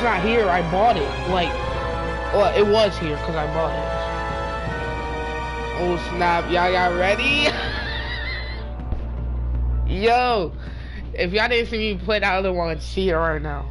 it's not here. I bought it. Like, well, it was here because I bought it. Oh snap! Y'all got ready? Yo, if y'all didn't see me play the other one, see it right now.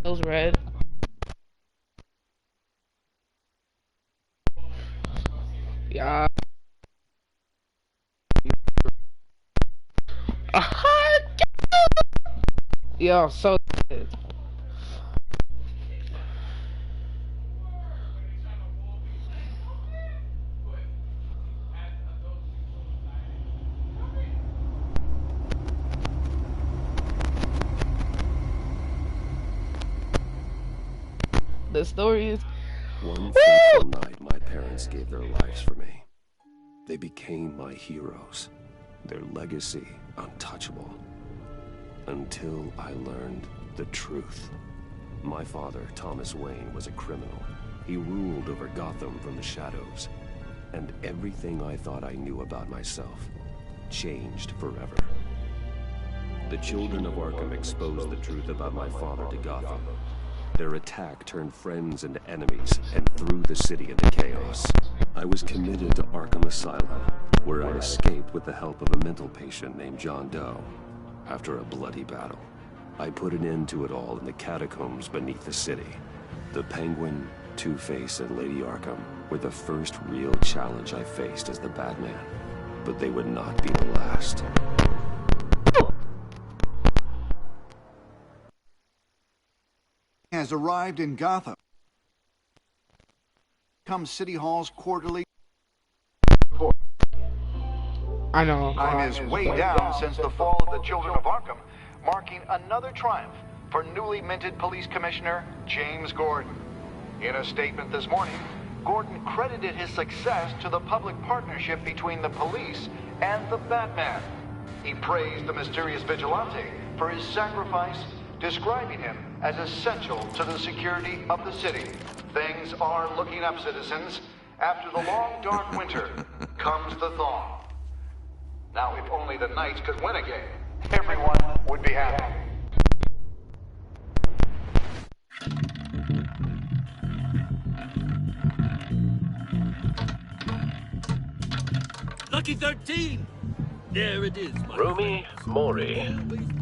Those red. Yeah. Yo, so good. The story is one fateful night my parents gave their lives for me. They became my heroes, their legacy untouchable. Until I learned the truth. My father, Thomas Wayne, was a criminal. He ruled over Gotham from the shadows. And everything I thought I knew about myself changed forever. The children of Arkham exposed the truth about my father to Gotham. Their attack turned friends into enemies and threw the city into chaos. I was committed to Arkham Asylum, where I escaped with the help of a mental patient named John Doe. After a bloody battle, I put an end to it all in the catacombs beneath the city. The Penguin, Two-Face, and Lady Arkham were the first real challenge I faced as the Batman. But they would not be the last. Has arrived in Gotham. Comes City Hall's quarterly report. I know. Crime is way down since the fall of the Children of Arkham, marking another triumph for newly minted Police Commissioner James Gordon. In a statement this morning, Gordon credited his success to the public partnership between the police and the Batman. He praised the mysterious vigilante for his sacrifice, describing him as essential to the security of the city. Things are looking up, citizens. After the long, dark winter comes the thaw. Now, if only the Knights could win again, everyone would be happy. Lucky 13! There it is, my Rumi Mori,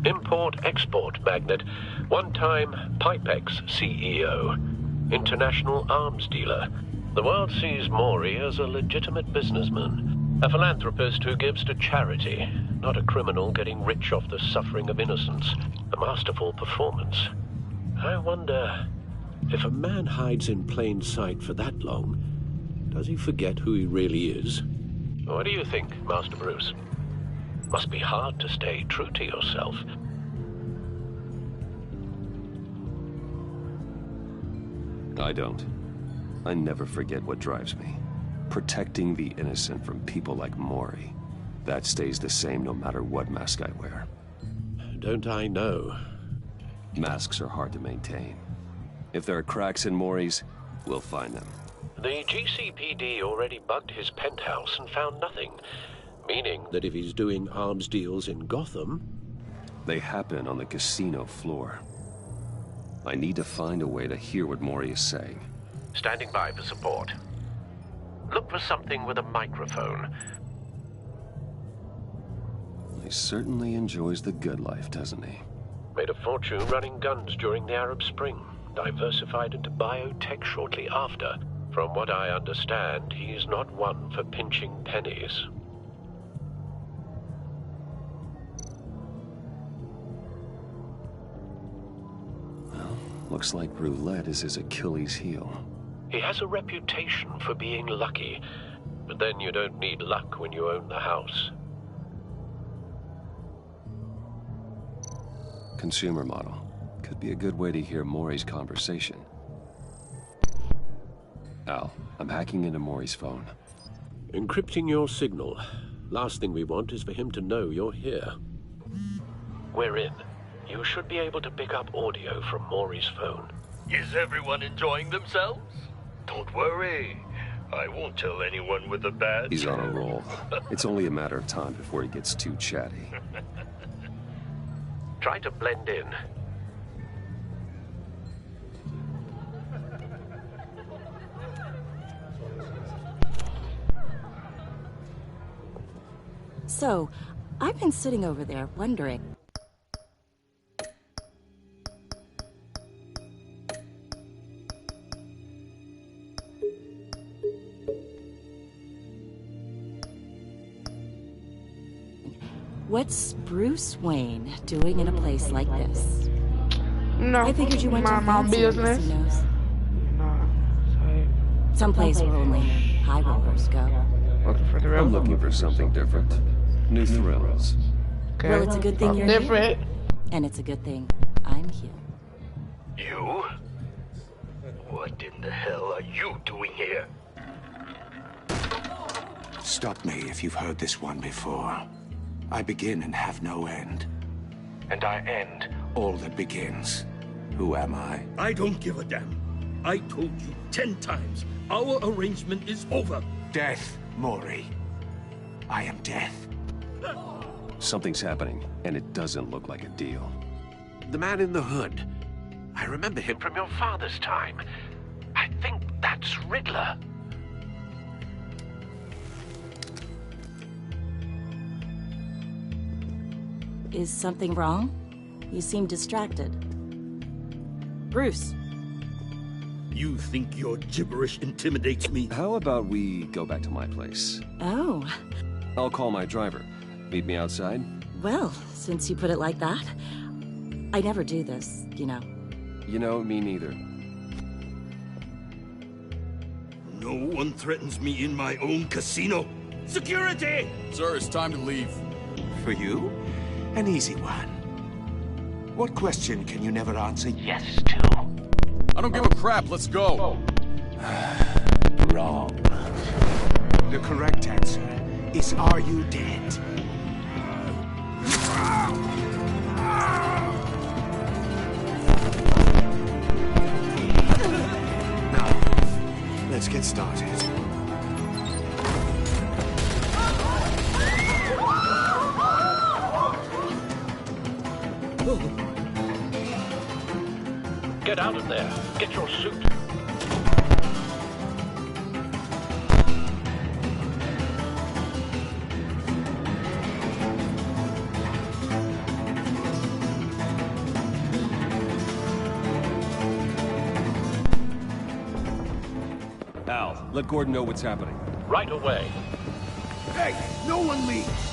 import-export magnate, one-time Pipex CEO, international arms dealer. The world sees Mori as a legitimate businessman, a philanthropist who gives to charity, not a criminal getting rich off the suffering of innocence. A masterful performance. I wonder, if a man hides in plain sight for that long, does he forget who he really is? What do you think, Master Bruce? Must be hard to stay true to yourself. I don't. I never forget what drives me. Protecting the innocent from people like Mori. That stays the same no matter what mask I wear. Don't I know? Masks are hard to maintain. If there are cracks in Mori's, we'll find them. The GCPD already bugged his penthouse and found nothing. Meaning that if he's doing arms deals in Gotham... They happen on the casino floor. I need to find a way to hear what Mori is saying. Standing by for support. Look for something with a microphone. He certainly enjoys the good life, doesn't he? Made a fortune running guns during the Arab Spring. Diversified into biotech shortly after. From what I understand, he's not one for pinching pennies. Well, looks like roulette is his Achilles heel. He has a reputation for being lucky, but then you don't need luck when you own the house. Consumer model. Could be a good way to hear Mori's conversation. Al, I'm hacking into Mori's phone. Encrypting your signal. Last thing we want is for him to know you're here. We're in. You should be able to pick up audio from Mori's phone. Is everyone enjoying themselves? Don't worry. I won't tell anyone with a badge. He's on a roll. It's only a matter of time before he gets too chatty. Try to blend in. So, I've been sitting over there wondering... What's Bruce Wayne doing in a place like this? No, I figured you went to my fancier business. casinos. No, sorry. Someplace where only high rollers go. Looking for the real. I'm looking for something different. New thrills. Okay. Well, it's a good thing you're different. here. And it's a good thing I'm here. You? What in the hell are you doing here? Stop me if you've heard this one before. I begin and have no end. And I end all that begins. Who am I? I don't give a damn. I told you 10 times. Our arrangement is over. Death, Mori. I am death. Something's happening, and it doesn't look like a deal. The man in the hood. I remember him from your father's time. I think that's Riddler. Is something wrong? You seem distracted. Bruce. You think your gibberish intimidates me? How about we go back to my place? Oh. I'll call my driver. Meet me outside? Well, since you put it like that, I never do this, you know. You know, me neither. No one threatens me in my own casino. Security! Sir, it's time to leave. For you? An easy one. What question can you never answer yes to? I don't give a crap. Let's go. wrong. The correct answer is, are you dead? Now, let's get started. Get out of there. Get your suit. Al, let Gordon know what's happening. Right away. Hey, no one leaves!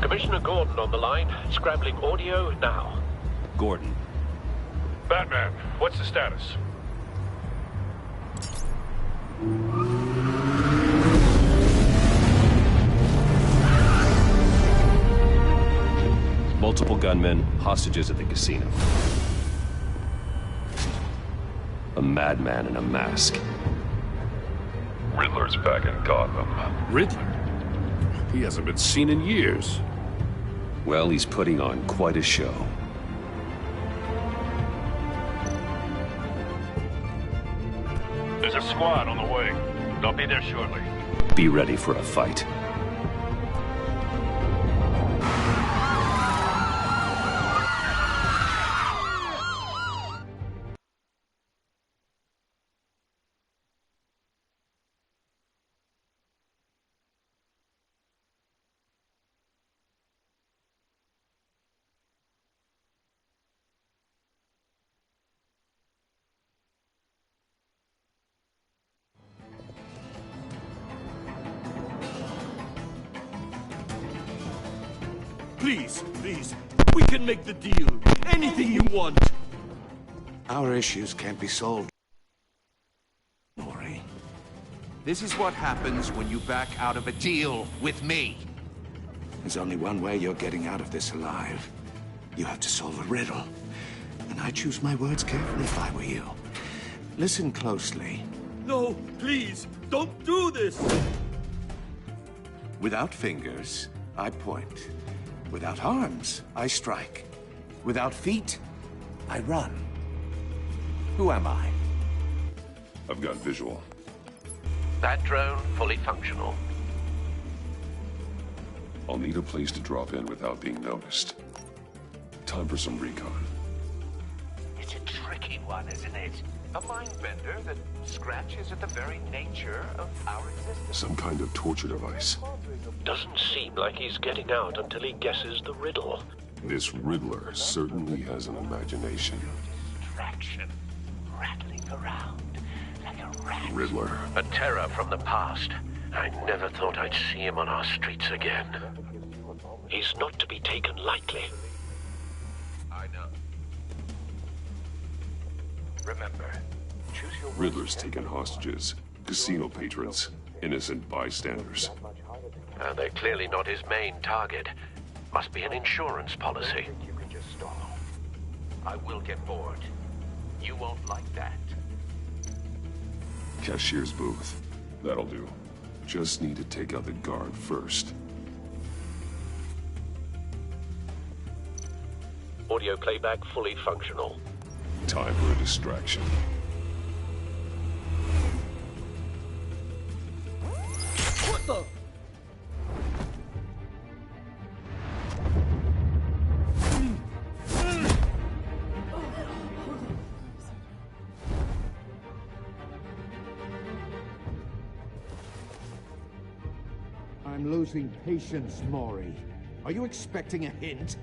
Commissioner Gordon on the line. Scrambling audio now. Gordon. Batman, what's the status? Multiple gunmen, hostages at the casino. A madman in a mask. Riddler's back in Gotham. Riddler? He hasn't been seen in years. Well, he's putting on quite a show. There's a squad on the way. They'll be there shortly. Be ready for a fight. Please, please, we can make the deal. Anything you want. Our issues can't be solved, Mori. This is what happens when you back out of a deal with me. There's only one way you're getting out of this alive. You have to solve a riddle. And I choose my words carefully if I were you. Listen closely. No, please, don't do this. Without fingers, I point. Without arms, I strike. Without feet, I run. Who am I? I've got visual. That drone fully functional. I'll need a place to drop in without being noticed. Time for some recon. It's a tricky one, isn't it? A mind bender that scratches at the very nature of our existence. Some kind of torture device. Doesn't seem like he's getting out until he guesses the riddle. This Riddler certainly has an imagination. Distraction. Rattling around like a rat. Riddler. A terror from the past. I never thought I'd see him on our streets again. He's not to be taken lightly. I know. Remember, choose your words. Riddler's taken hostages. Casino patrons. Innocent bystanders. They're clearly not his main target. Must be an insurance policy. You can just stall. I will get bored. You won't like that. Cashier's booth. That'll do. Just need to take out the guard first. Audio playback fully functional. Time for a distraction. What the? I'm losing patience, Mori. Are you expecting a hint?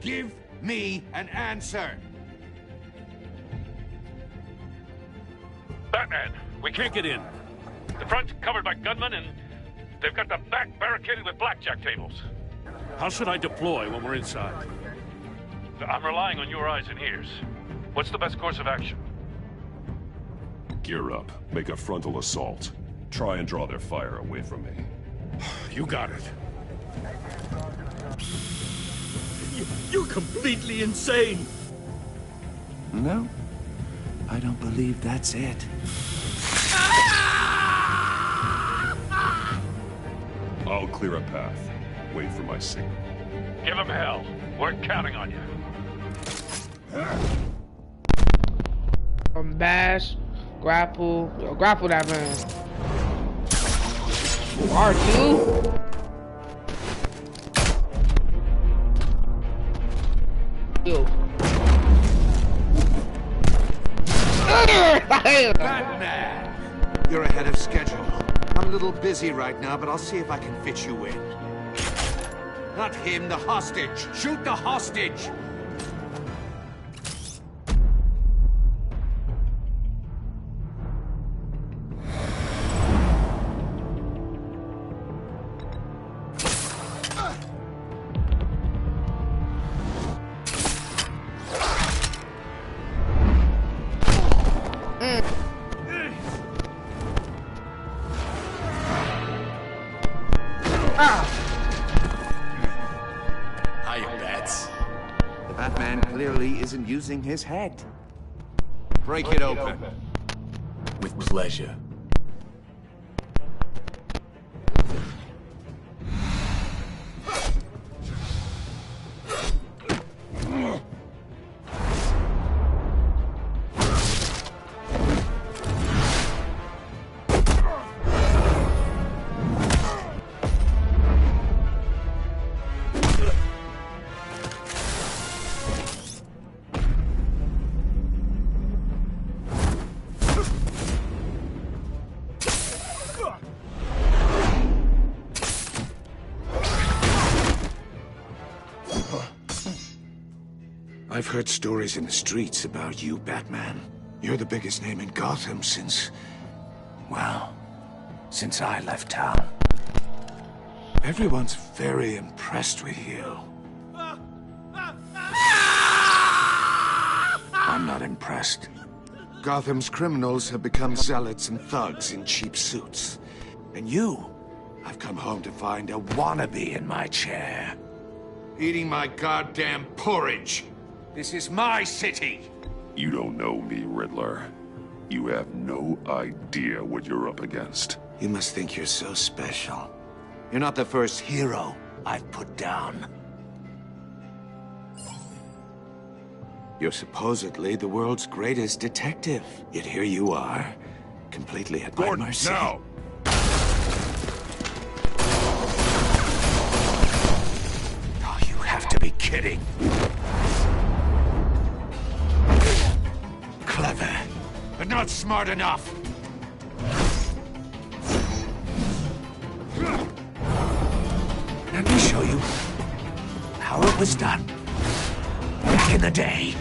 Give me an answer! Batman, we can't get in. The front's covered by gunmen and They've got the back barricaded with blackjack tables. How should I deploy when we're inside? I'm relying on your eyes and ears. What's the best course of action? Gear up. Make a frontal assault. Try and draw their fire away from me. You got it. You're completely insane! No, I don't believe that's it. I'll clear a path. Wait for my signal. Give them hell. We're counting on you. Bash, grapple, grapple that man. R2? Yo. Batman! You're ahead of schedule. I'm a little busy right now, but I'll see if I can fit you in. Not him, the hostage! Shoot the hostage! The Batman clearly isn't using his head. Break it open. With pleasure. I've heard stories in the streets about you, Batman. You're the biggest name in Gotham since... well, since I left town. Everyone's very impressed with you. I'm not impressed. Gotham's criminals have become zealots and thugs in cheap suits. And you, I've come home to find a wannabe in my chair. Eating my goddamn porridge. This is my city! You don't know me, Riddler. You have no idea what you're up against. You must think you're so special. You're not the first hero I've put down. You're supposedly the world's greatest detective. Yet here you are, completely at my mercy. Now! Oh, you have to be kidding. Clever, but not smart enough. Let me show you how it was done back in the day.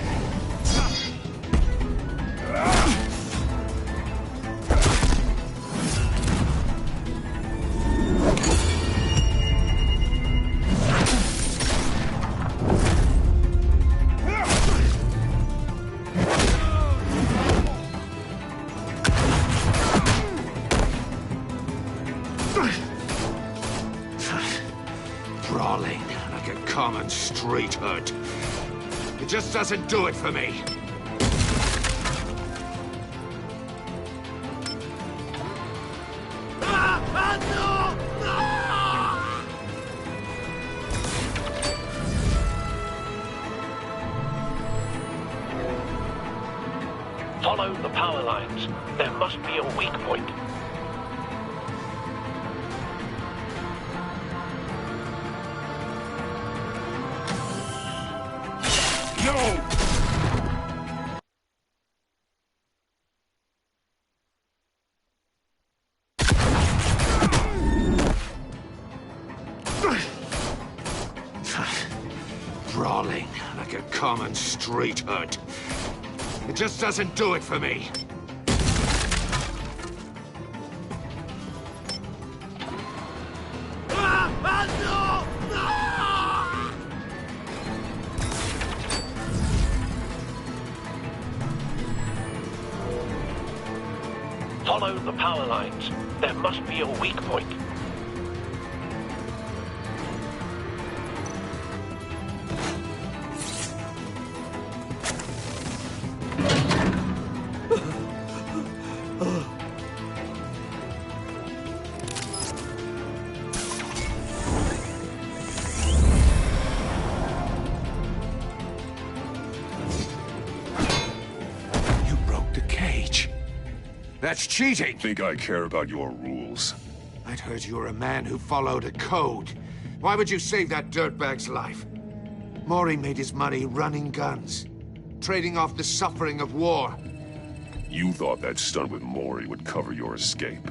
Brawling like a common street hood. It just doesn't do it for me. Follow the power lines. There must be a weak point. Brawling like a common street hood. It just doesn't do it for me. Follow the power lines. There must be a weak point. That's cheating! Think I care about your rules? I'd heard you were a man who followed a code. Why would you save that dirtbag's life? Maury made his money running guns, trading off the suffering of war. You thought that stunt with Maury would cover your escape.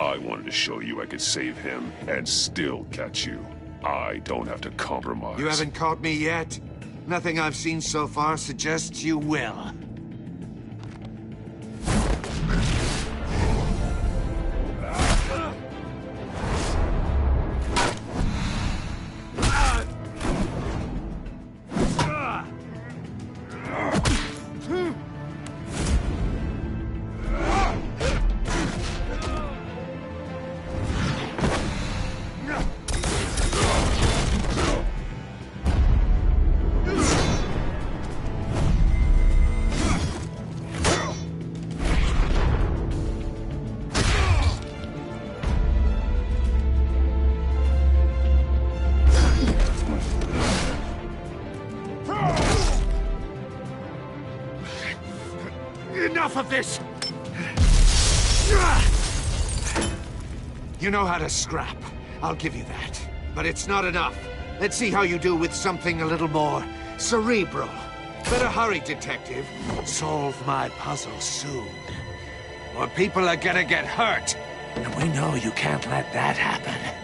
I wanted to show you I could save him and still catch you. I don't have to compromise. You haven't caught me yet. Nothing I've seen so far suggests you will. Enough of this! You know how to scrap. I'll give you that. But it's not enough. Let's see how you do with something a little more cerebral. Better hurry, detective. Solve my puzzle soon. Or people are gonna get hurt. And we know you can't let that happen.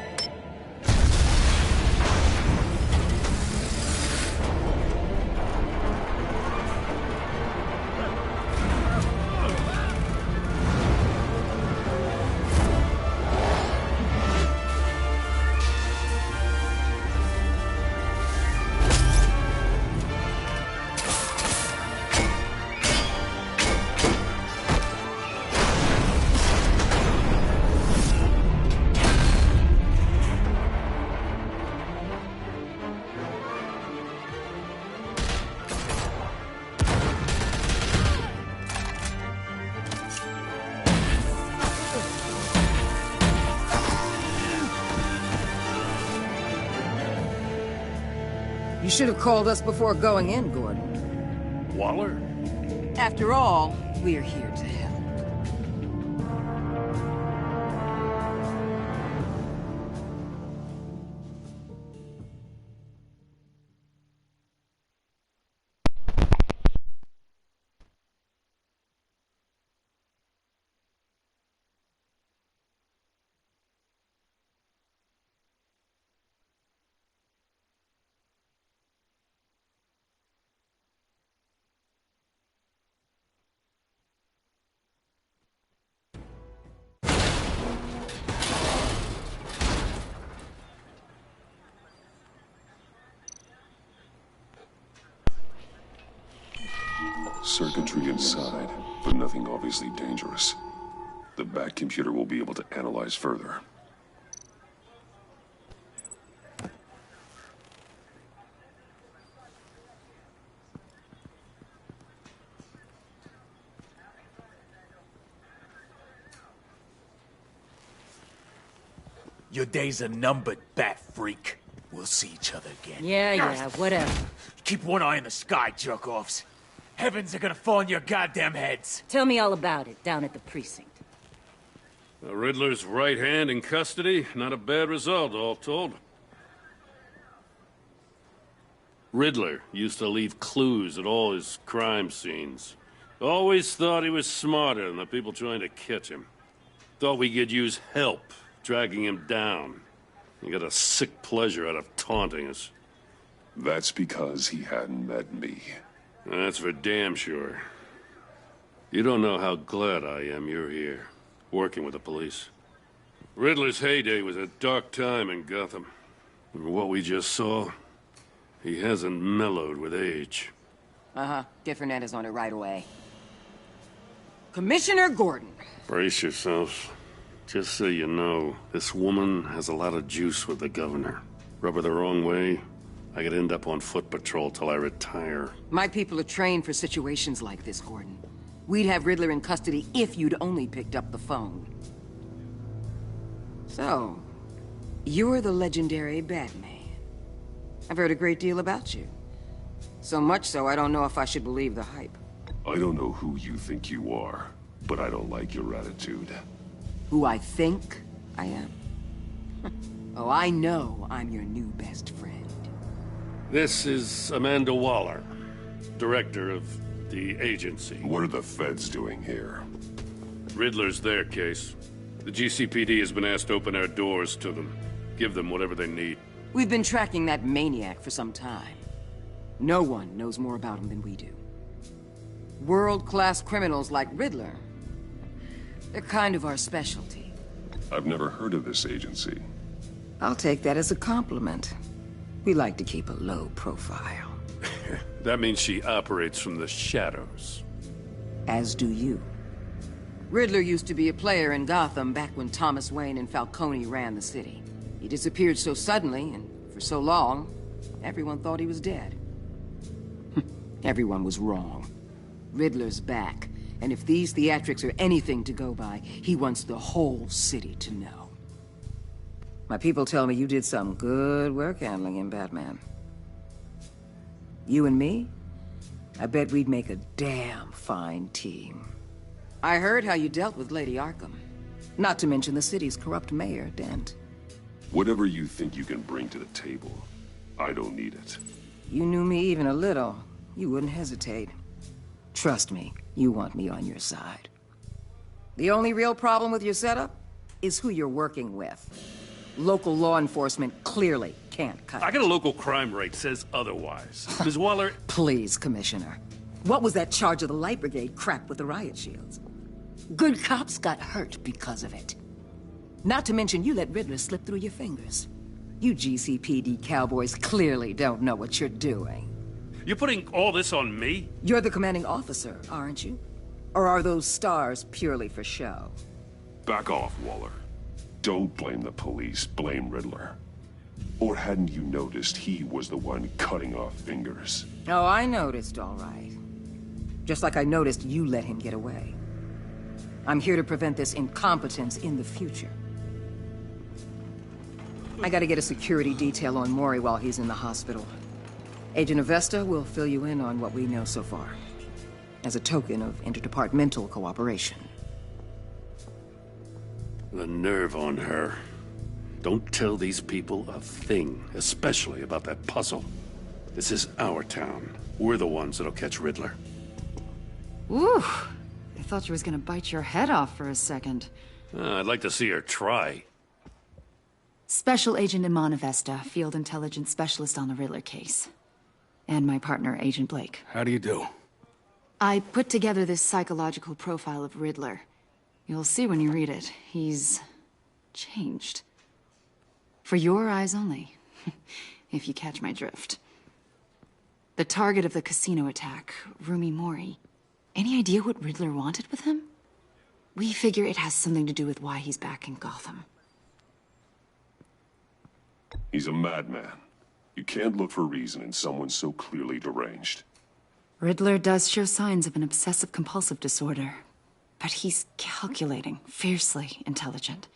You should have called us before going in, Gordon. Waller? After all, we're here to help. Circuitry inside, but nothing obviously dangerous. The back computer will be able to analyze further. Your days are numbered, bat freak. We'll see each other again. Yeah, whatever. Keep one eye in the sky, jerk-offs. Heavens are gonna fall on your goddamn heads. Tell me all about it down at the precinct. The Riddler's right hand in custody. Not a bad result, all told. Riddler used to leave clues at all his crime scenes. Always thought he was smarter than the people trying to catch him. Thought we could use help dragging him down. He got a sick pleasure out of taunting us. That's because he hadn't met me. That's for damn sure. You don't know how glad I am you're here, working with the police. Riddler's heyday was a dark time in Gotham. And what we just saw, he hasn't mellowed with age. Uh-huh. Get Fernandez on it right away. Commissioner Gordon. Brace yourselves. Just so you know, this woman has a lot of juice with the governor. Rub her the wrong way, I could end up on foot patrol till I retire. My people are trained for situations like this, Gordon. We'd have Riddler in custody if you'd only picked up the phone. So, you're the legendary Batman. I've heard a great deal about you. So much so, I don't know if I should believe the hype. I don't know who you think you are, but I don't like your attitude. Who I think I am? Oh, I know I'm your new best friend. This is Amanda Waller, director of the agency. What are the feds doing here? Riddler's their case. The GCPD has been asked to open our doors to them. Give them whatever they need. We've been tracking that maniac for some time. No one knows more about him than we do. World-class criminals like Riddler, they're kind of our specialty. I've never heard of this agency. I'll take that as a compliment. We like to keep a low profile. That means she operates from the shadows. As do you. Riddler used to be a player in Gotham back when Thomas Wayne and Falcone ran the city. He disappeared so suddenly and for so long, everyone thought he was dead. Everyone was wrong. Riddler's back, and if these theatrics are anything to go by, he wants the whole city to know. My people tell me you did some good work handling him, Batman. You and me? I bet we'd make a damn fine team. I heard how you dealt with Lady Arkham. Not to mention the city's corrupt mayor, Dent. Whatever you think you can bring to the table, I don't need it. You knew me even a little, you wouldn't hesitate. Trust me, you want me on your side. The only real problem with your setup is who you're working with. Local law enforcement clearly can't cut it. I got a local crime rate says otherwise. Ms. Waller... Please, Commissioner. What was that charge of the Light Brigade crap with the riot shields? Good cops got hurt because of it. Not to mention you let Riddler slip through your fingers. You GCPD cowboys clearly don't know what you're doing. You're putting all this on me? You're the commanding officer, aren't you? Or are those stars purely for show? Back off, Waller. Don't blame the police, blame Riddler. Or hadn't you noticed he was the one cutting off fingers? Oh, I noticed, all right. Just like I noticed you let him get away. I'm here to prevent this incompetence in the future. I gotta get a security detail on Mori while he's in the hospital. Agent Avesta will fill you in on what we know so far, as a token of interdepartmental cooperation. The nerve on her. Don't tell these people a thing, especially about that puzzle. This is our town. We're the ones that'll catch Riddler. Ooh, I thought she was gonna bite your head off for a second. I'd like to see her try. Special Agent Iman Avesta, Field Intelligence Specialist on the Riddler case. And my partner, Agent Blake. How do you do? I put together this psychological profile of Riddler. You'll see when you read it. He's changed. For your eyes only, if you catch my drift. The target of the casino attack, Rumi Mori. Any idea what Riddler wanted with him? We figure it has something to do with why he's back in Gotham. He's a madman. You can't look for reason in someone so clearly deranged. Riddler does show signs of an obsessive-compulsive disorder, but he's calculating, fiercely intelligent.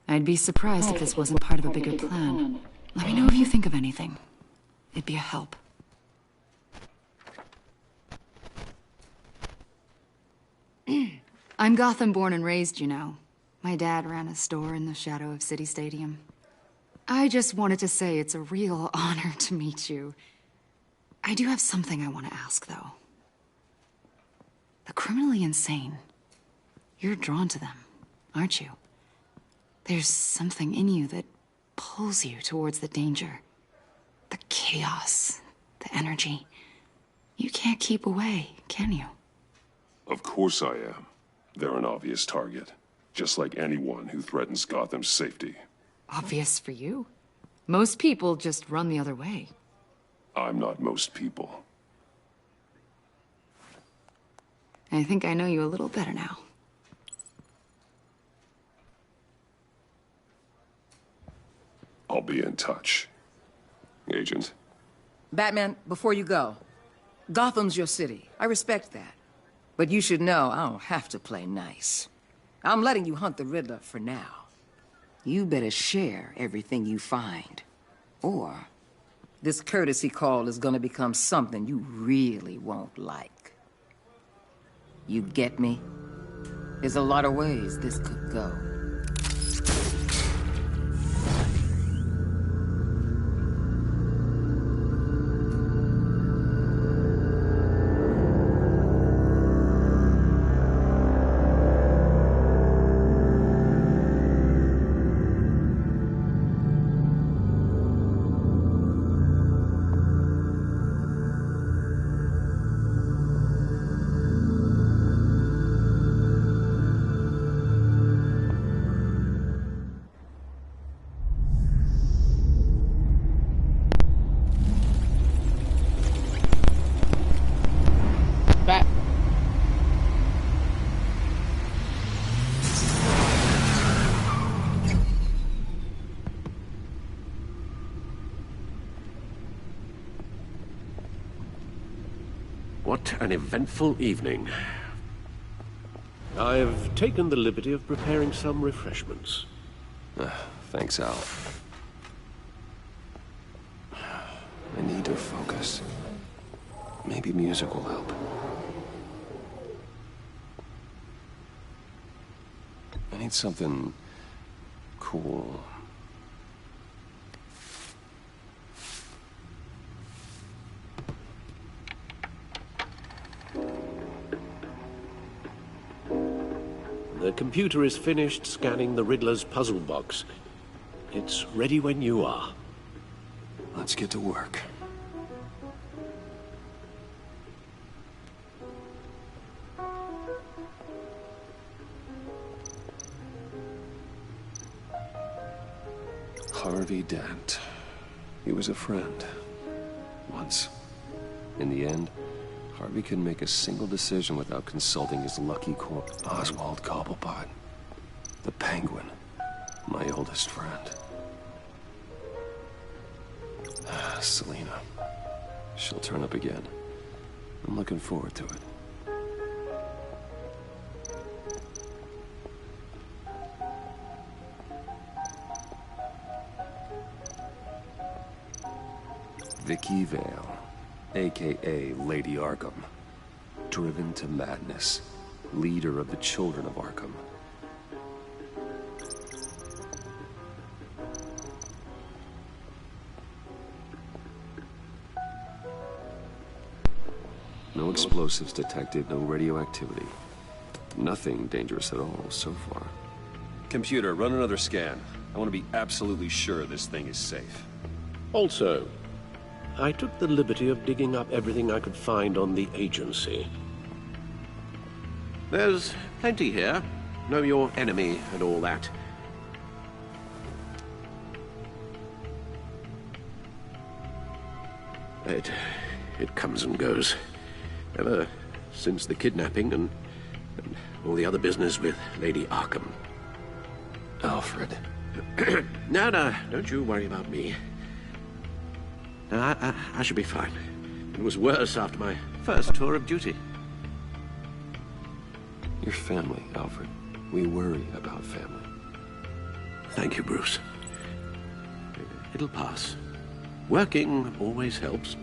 I'd be surprised if this wasn't part of a bigger plan. Let me know if you think of anything. It'd be a help. I'm Gotham born and raised, you know. My dad ran a store in the shadow of City Stadium. I just wanted to say it's a real honor to meet you. I do have something I want to ask, though. The criminally insane. You're drawn to them, aren't you? There's something in you that pulls you towards the danger. The chaos, the energy. You can't keep away, can you? Of course I am. They're an obvious target, just like anyone who threatens Gotham's safety. Obvious for you. Most people just run the other way. I'm not most people. I think I know you a little better now. I'll be in touch. Agent. Batman, before you go, Gotham's your city. I respect that. But you should know I don't have to play nice. I'm letting you hunt the Riddler for now. You better share everything you find. Or this courtesy call is gonna become something you really won't like. You get me? There's a lot of ways this could go. What an eventful evening. I've taken the liberty of preparing some refreshments. Thanks, Al. I need to focus. Maybe music will help. I need something cool. The computer is finished scanning the Riddler's puzzle box. It's ready when you are. Let's get to work. Harvey Dent. He was a friend. Once. In the end, Harvey couldn't make a single decision without consulting his lucky Oswald Cobblepot. The Penguin. My oldest friend. Selina. She'll turn up again. I'm looking forward to it. Vicky Vale, a.k.a. Lady Arkham. Driven to madness. Leader of the Children of Arkham. No explosives detected, no radioactivity. Nothing dangerous at all so far. Computer, run another scan. I want to be absolutely sure this thing is safe. Also, I took the liberty of digging up everything I could find on the agency. There's plenty here. Know your enemy and all that. It comes and goes. Ever since the kidnapping and all the other business with Lady Arkham. Alfred. No, don't you worry about me. No, I should be fine. It was worse after my first tour of duty. Your family, Alfred. We worry about family. Thank you, Bruce. It'll pass. Working always helps.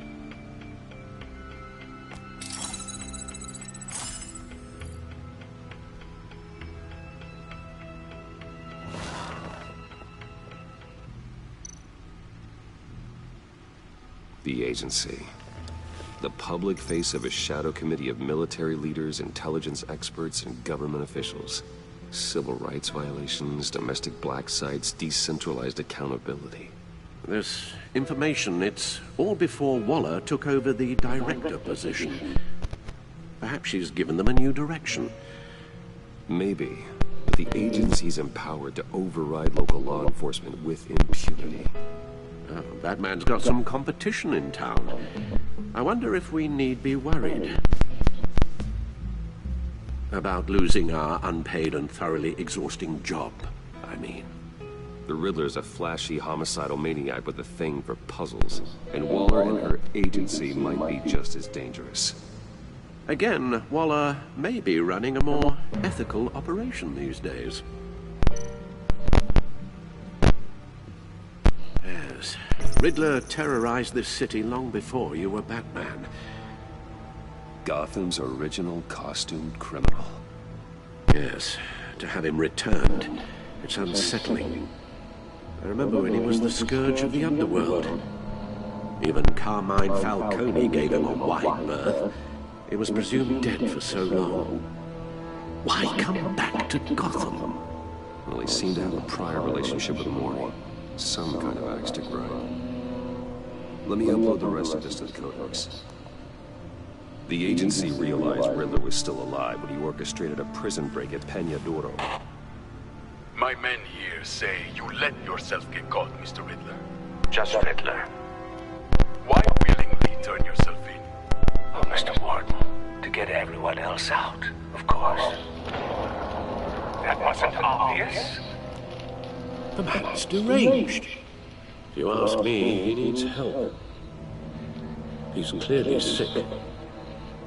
The agency. The public face of a shadow committee of military leaders, intelligence experts, and government officials. Civil rights violations, domestic black sites, decentralized accountability. This information, it's all before Waller took over the director position. Perhaps she's given them a new direction. Maybe, but the agency's empowered to override local law enforcement with impunity. Oh, Batman's got some competition in town. I wonder if we need be worried. About losing our unpaid and thoroughly exhausting job, I mean. The Riddler's a flashy homicidal maniac with a thing for puzzles, and Waller and her agency might be just as dangerous. Again, Waller may be running a more ethical operation these days. Yes, Riddler terrorized this city long before you were Batman. Gotham's original costumed criminal. Yes, to have him returned, it's unsettling. I remember when he was the scourge of the underworld. Even Carmine Falcone gave him a wide berth. He was presumed dead for so long. Why come back to Gotham? Well, he seemed to have a prior relationship with Mori. Some kind of axe to grind. Let me upload the rest of this to the Codex. The agency realized Riddler was still alive when he orchestrated a prison break at Peña Duro. My men here say you let yourself get caught, Mr. Riddler. Just Riddler. Why willingly turn yourself in? Oh, Mr. Morton, to get everyone else out, of course. That wasn't obvious. The man's deranged. If you ask me, he needs help. He's clearly sick.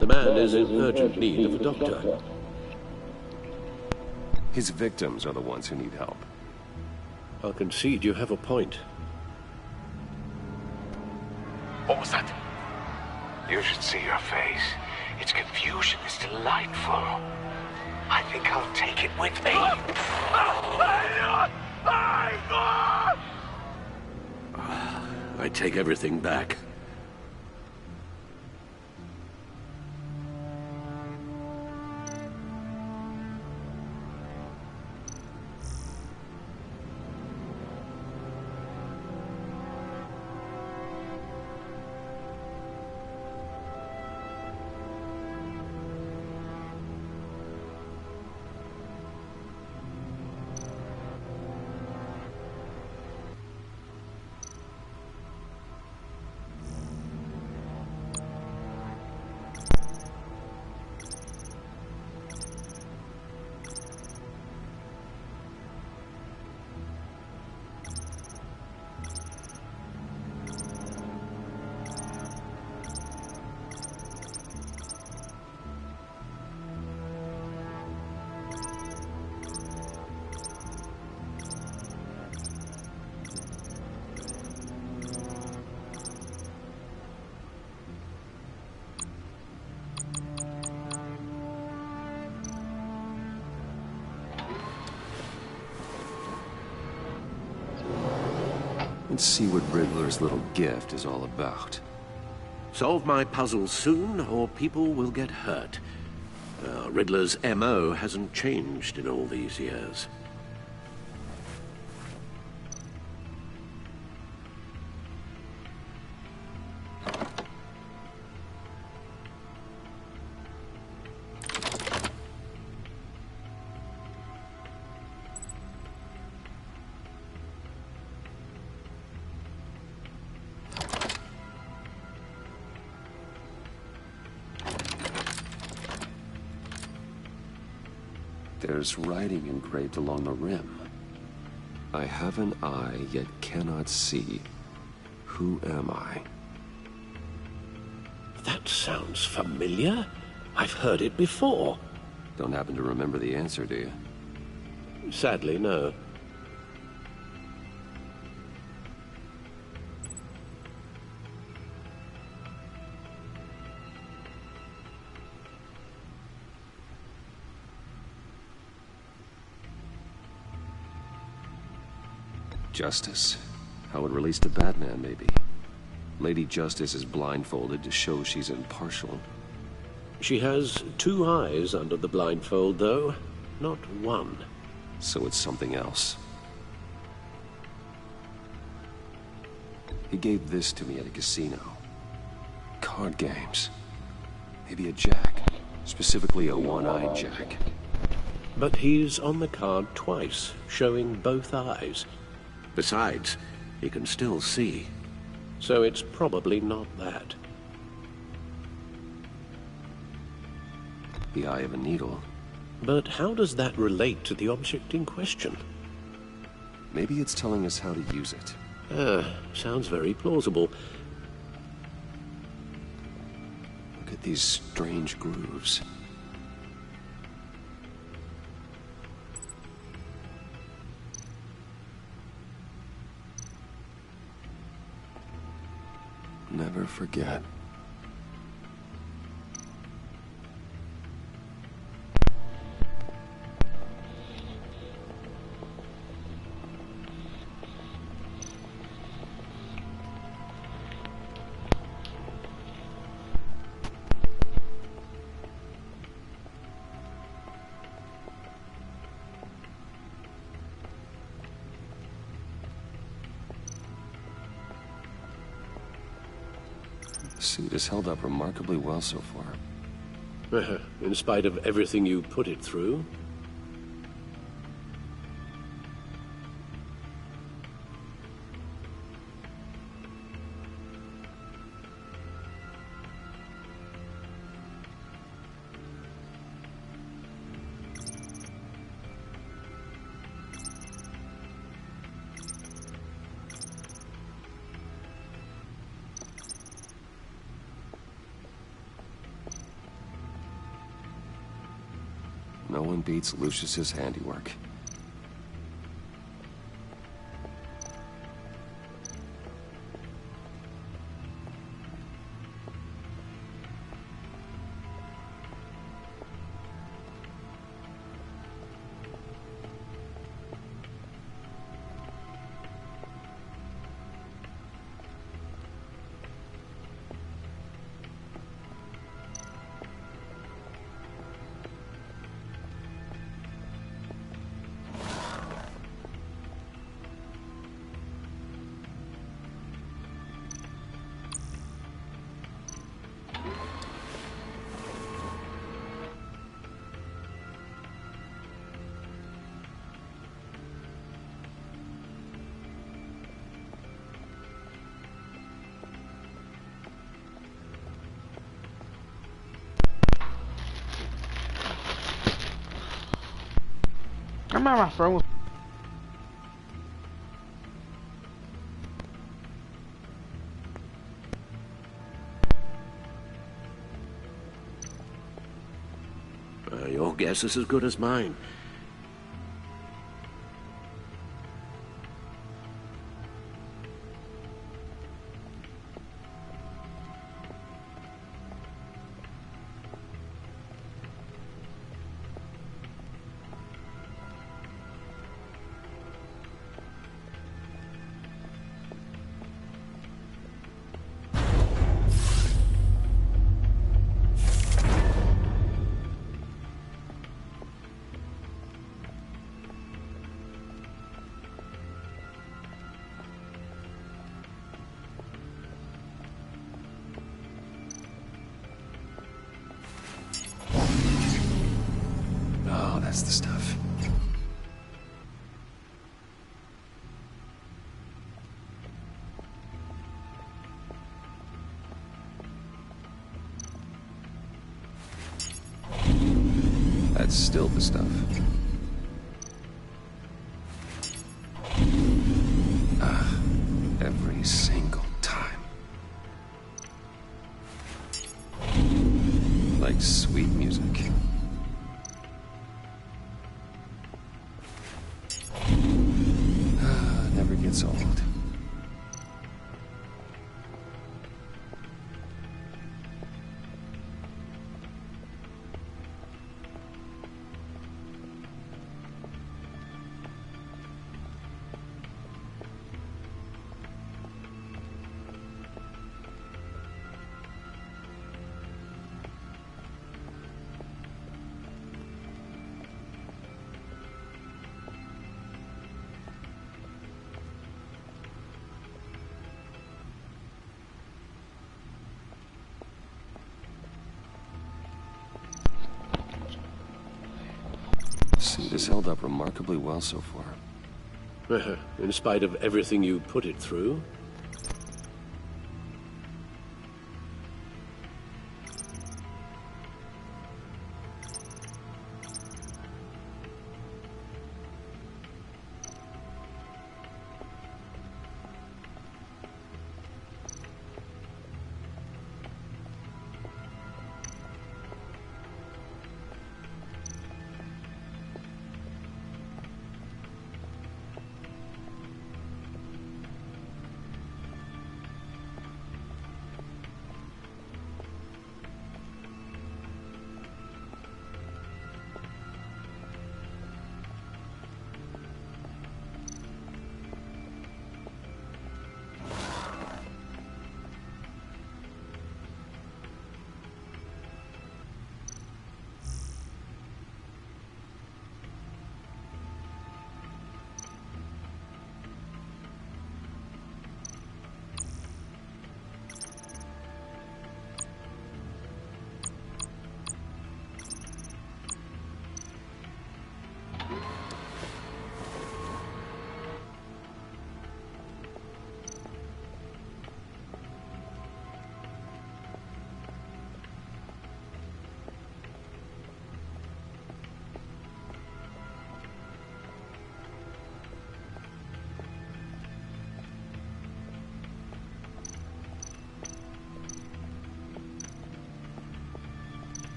The man is in urgent need of a doctor. His victims are the ones who need help. I'll concede you have a point. What was that? You should see your face. Its confusion is delightful. I think I'll take it with me. I take everything back. Let's see what Riddler's little gift is all about. Solve my puzzle soon, or people will get hurt. Riddler's M.O. hasn't changed in all these years. There's writing engraved along the rim. I have an eye, yet cannot see. Who am I? That sounds familiar. I've heard it before. Don't happen to remember the answer, do you? Sadly, no. Justice. How it relates to Batman, maybe. Lady Justice is blindfolded to show she's impartial. She has two eyes under the blindfold, though. Not one. So it's something else. He gave this to me at a casino. Card games. Maybe a jack. Specifically a one-eyed jack. But he's on the card twice, showing both eyes. Besides, he can still see. So it's probably not that. The eye of a needle. But how does that relate to the object in question? Maybe it's telling us how to use it. Sounds very plausible. Look at these strange grooves. Never forget. The suit has held up remarkably well so far. In spite of everything you put it through? No one beats Lucius's handiwork. I'm at my phone. Your guess is as good as mine. Oh, that's the stuff. That's still the stuff. Every single time. Like sweet music. Never gets old. Suit has held up remarkably well so far. In spite of everything you put it through?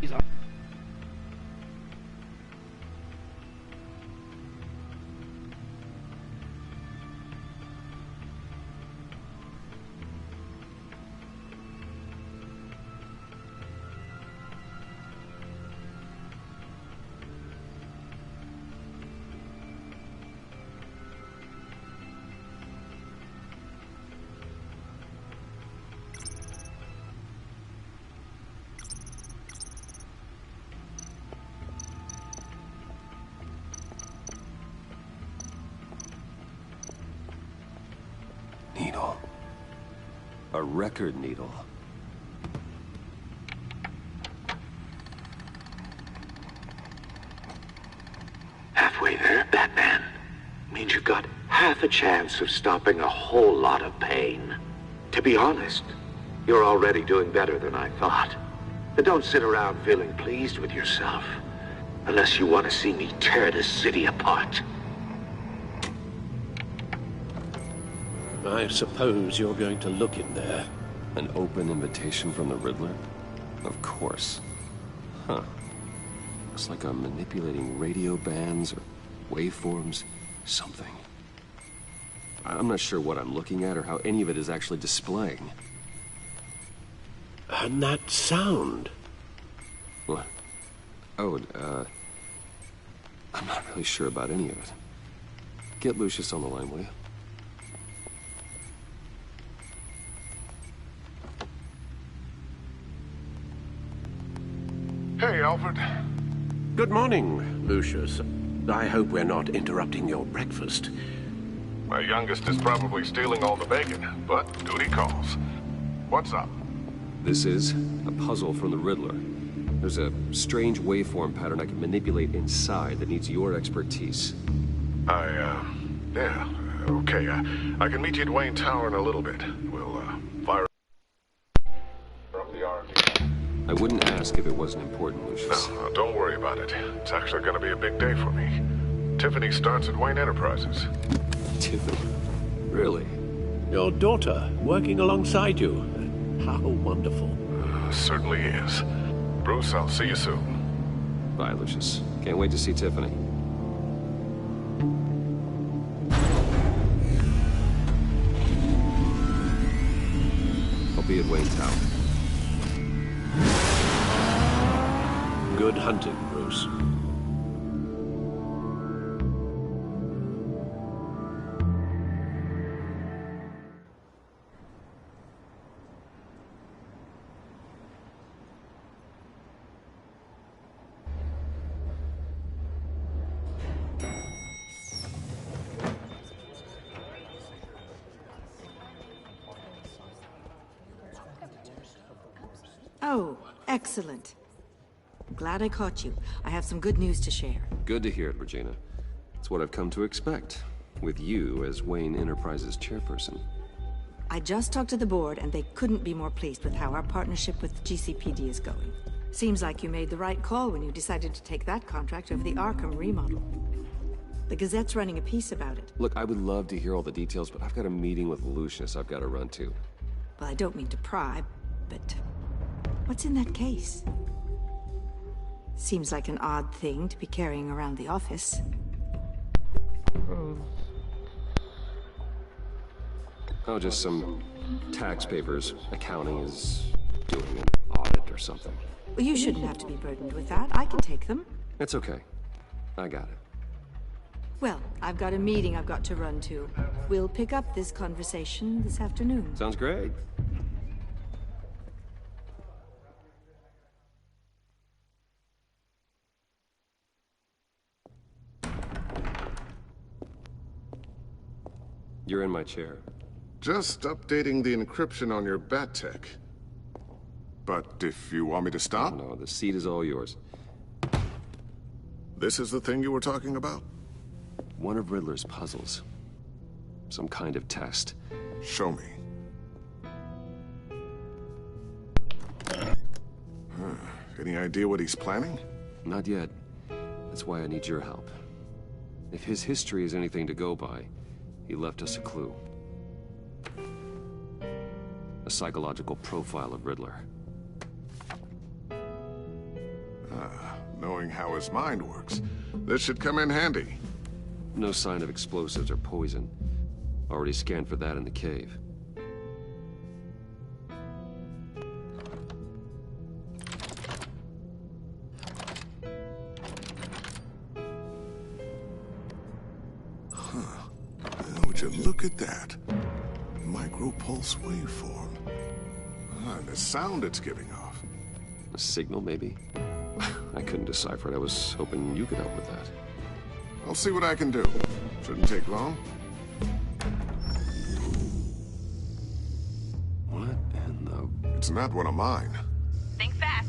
Needle. A record needle. Halfway there, Batman. Means you've got half a chance of stopping a whole lot of pain. To be honest, you're already doing better than I thought. But don't sit around feeling pleased with yourself. Unless you want to see me tear this city apart. I suppose you're going to look in there. An open invitation from the Riddler? Of course. Huh. Looks like I'm manipulating radio bands or waveforms. Something. I'm not sure what I'm looking at or how any of it is actually displaying. And that sound. What? Oh, I'm not really sure about any of it. Get Lucius on the line, will you? Hey, Alfred. Good morning, Lucius. I hope we're not interrupting your breakfast. My youngest is probably stealing all the bacon, but duty calls. What's up? This is a puzzle from the Riddler. There's a strange waveform pattern I can manipulate inside that needs your expertise. Yeah, okay. I can meet you at Wayne Tower in a little bit. We'll, fire up the R&D. I wouldn't ask if it wasn't important, Lucius. No, don't worry about it. It's actually gonna be a big day for me. Tiffany starts at Wayne Enterprises. Tiffany? Really? Your daughter, working alongside you. How wonderful. Certainly is. Bruce, I'll see you soon. Bye, Lucius. Can't wait to see Tiffany. I'll be at Wayne Tower. Good hunting, Bruce. Oh, excellent. Glad I caught you. I have some good news to share. Good to hear it, Regina. It's what I've come to expect, with you as Wayne Enterprises chairperson. I just talked to the board, and they couldn't be more pleased with how our partnership with GCPD is going. Seems like you made the right call when you decided to take that contract over the Arkham remodel. The Gazette's running a piece about it. Look, I would love to hear all the details, but I've got a meeting with Lucius I've got to run to. Well, I don't mean to pry, but what's in that case? Seems like an odd thing to be carrying around the office. Oh, just some tax papers. Accounting is doing an audit or something. Well, you shouldn't have to be burdened with that. I can take them. It's okay. I got it. Well, I've got a meeting I've got to run to. We'll pick up this conversation this afternoon. Sounds great. You're in my chair. Just updating the encryption on your bat tech. But if you want me to stop? No, the seat is all yours. This is the thing you were talking about? One of Riddler's puzzles. Some kind of test. Show me. Any idea what he's planning? Not yet. That's why I need your help. If his history is anything to go by, he left us a clue. A psychological profile of Riddler. Knowing how his mind works, this should come in handy. No sign of explosives or poison. Already scanned for that in the cave. Would you look at that? Micro-pulse waveform. And the sound it's giving off. A signal, maybe? I couldn't decipher it. I was hoping you could help with that. I'll see what I can do. Shouldn't take long. What in the... It's not one of mine. Think fast.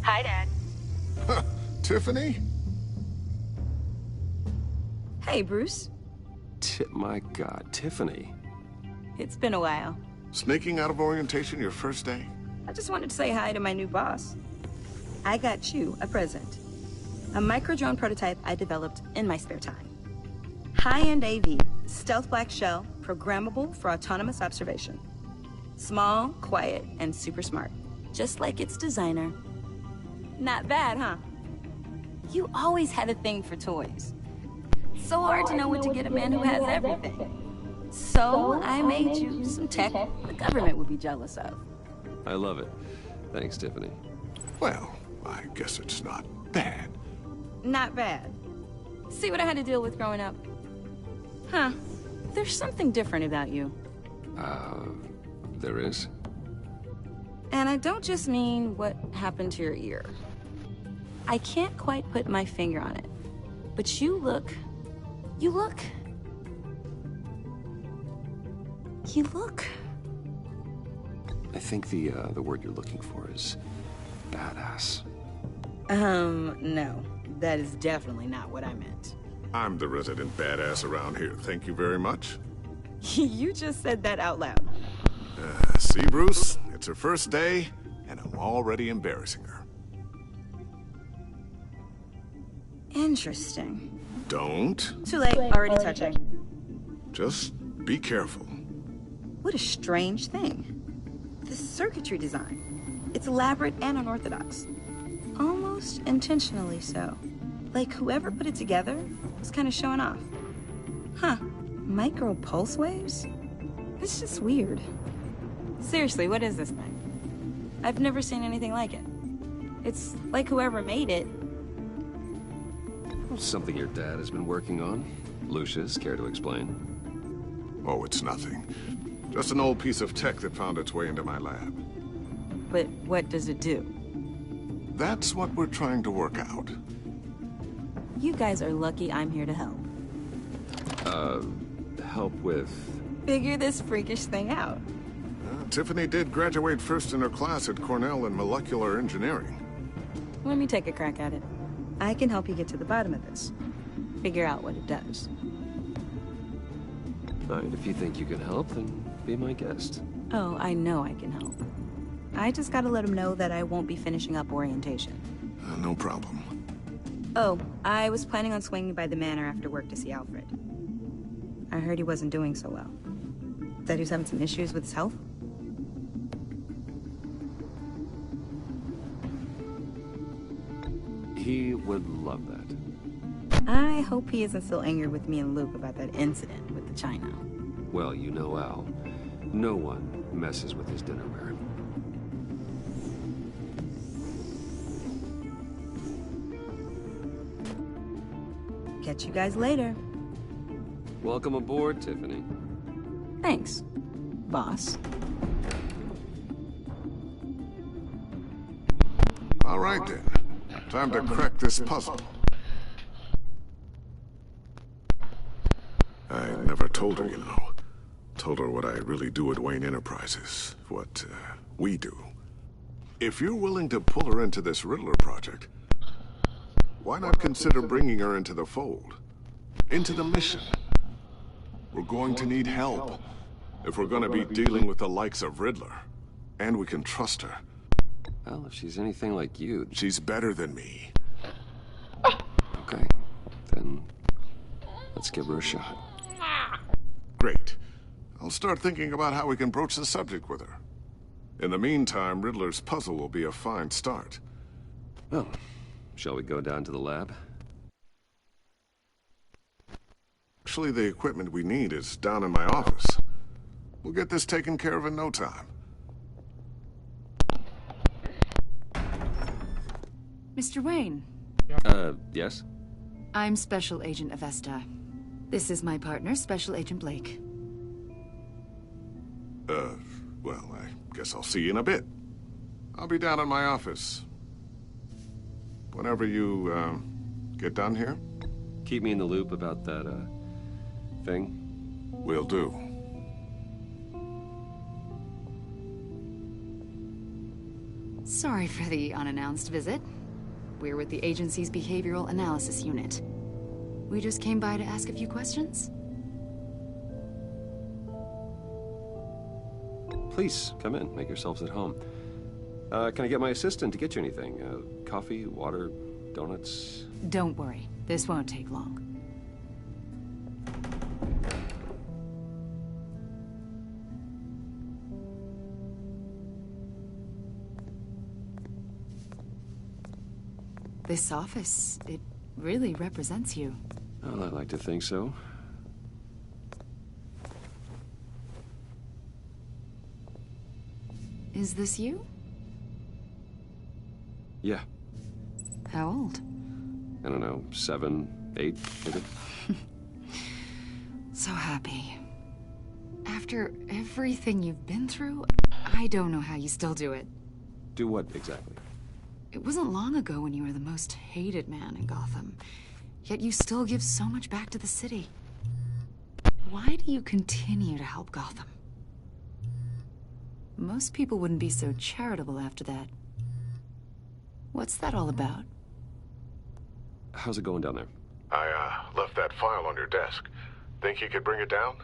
Hi, Dad. Tiffany? Hey, Bruce. My God, Tiffany. It's been a while. Sneaking out of orientation your first day? I just wanted to say hi to my new boss. I got you a present. A micro-drone prototype I developed in my spare time. High-end AV, stealth black shell, programmable for autonomous observation. Small, quiet, and super smart. Just like its designer. Not bad, huh? You always had a thing for toys. So hard to know what to get a man who has everything. So I made you some tech the government would be jealous of. I love it. Thanks, Tiffany. Well, I guess it's not bad. Not bad. See what I had to deal with growing up? Huh. There's something different about you. There is? And I don't just mean what happened to your ear. I can't quite put my finger on it. But you look... I think the word you're looking for is badass. No. That is definitely not what I meant. I'm the resident badass around here. Thank you very much. You just said that out loud. See, Bruce? It's her first day, and I'm already embarrassing her. Interesting. Don't. Too late. Already touching. Just be careful. What a strange thing. The circuitry design. It's elaborate and unorthodox. Almost intentionally so. Like whoever put it together was kind of showing off. Huh. Micro pulse waves? It's just weird. Seriously, what is this thing? I've never seen anything like it. It's like whoever made it. Something your dad has been working on. Lucius, care to explain? Oh, it's nothing. Just an old piece of tech that found its way into my lab. But what does it do? That's what we're trying to work out. You guys are lucky I'm here to help. Help with... Figure this freakish thing out. Tiffany did graduate first in her class at Cornell in molecular engineering. Let me take a crack at it. I can help you get to the bottom of this. Figure out what it does. All right, if you think you can help, then be my guest. Oh, I know I can help. I just gotta let him know that I won't be finishing up orientation. No problem. Oh, I was planning on swinging by the manor after work to see Alfred. I heard he wasn't doing so well. That he was having some issues with his health? He would love that. I hope he isn't still angry with me and Luke about that incident with the china. Well, you know Al. No one messes with his dinnerware. Catch you guys later. Welcome aboard, Tiffany. Thanks, boss. All right, then. Time to crack this puzzle. I never told her, you know. Told her what I really do at Wayne Enterprises. What, we do. If you're willing to pull her into this Riddler project, why not consider bringing her into the fold? Into the mission? We're going to need help. If we're gonna be dealing with the likes of Riddler. And we can trust her. Well, if she's anything like you... She's better than me. Okay. Then, let's give her a shot. I'll start thinking about how we can broach the subject with her. In the meantime, Riddler's puzzle will be a fine start. Well, shall we go down to the lab? Actually, the equipment we need is down in my office. We'll get this taken care of in no time. Mr. Wayne. Yes? I'm Special Agent Avesta. This is my partner, Special Agent Blake. Well, I guess I'll see you in a bit. I'll be down in my office. Whenever you, get done here? Keep me in the loop about that, thing? Will do. Sorry for the unannounced visit. We're with the agency's Behavioral Analysis Unit. We just came by to ask a few questions. Please, come in. Make yourselves at home. Can I get my assistant to get you anything? Coffee, water, donuts? Don't worry. This won't take long. This office, it really represents you. Well, I like to think so. Is this you? Yeah. How old? I don't know, 7, 8, maybe? So happy. After everything you've been through, I don't know how you still do it. Do what exactly? It wasn't long ago when you were the most hated man in Gotham, yet you still give so much back to the city. Why do you continue to help Gotham? Most people wouldn't be so charitable after that. What's that all about? How's it going down there? I, left that file on your desk. Think you could bring it down?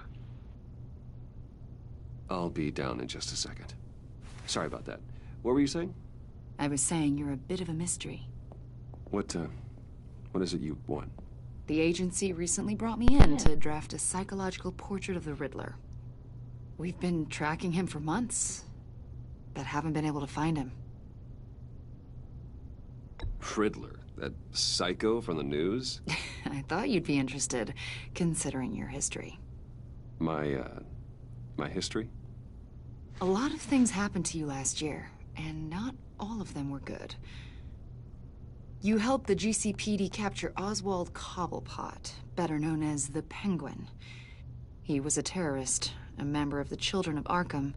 I'll be down in just a second. Sorry about that. What were you saying? I was saying you're a bit of a mystery. What is it you want? The agency recently brought me in to draft a psychological portrait of the Riddler. We've been tracking him for months, but haven't been able to find him. Riddler? That psycho from the news? I thought you'd be interested, considering your history. My history? A lot of things happened to you last year, and not all of them were good. You helped the GCPD capture Oswald Cobblepot, better known as the Penguin. He was a terrorist, a member of the Children of Arkham,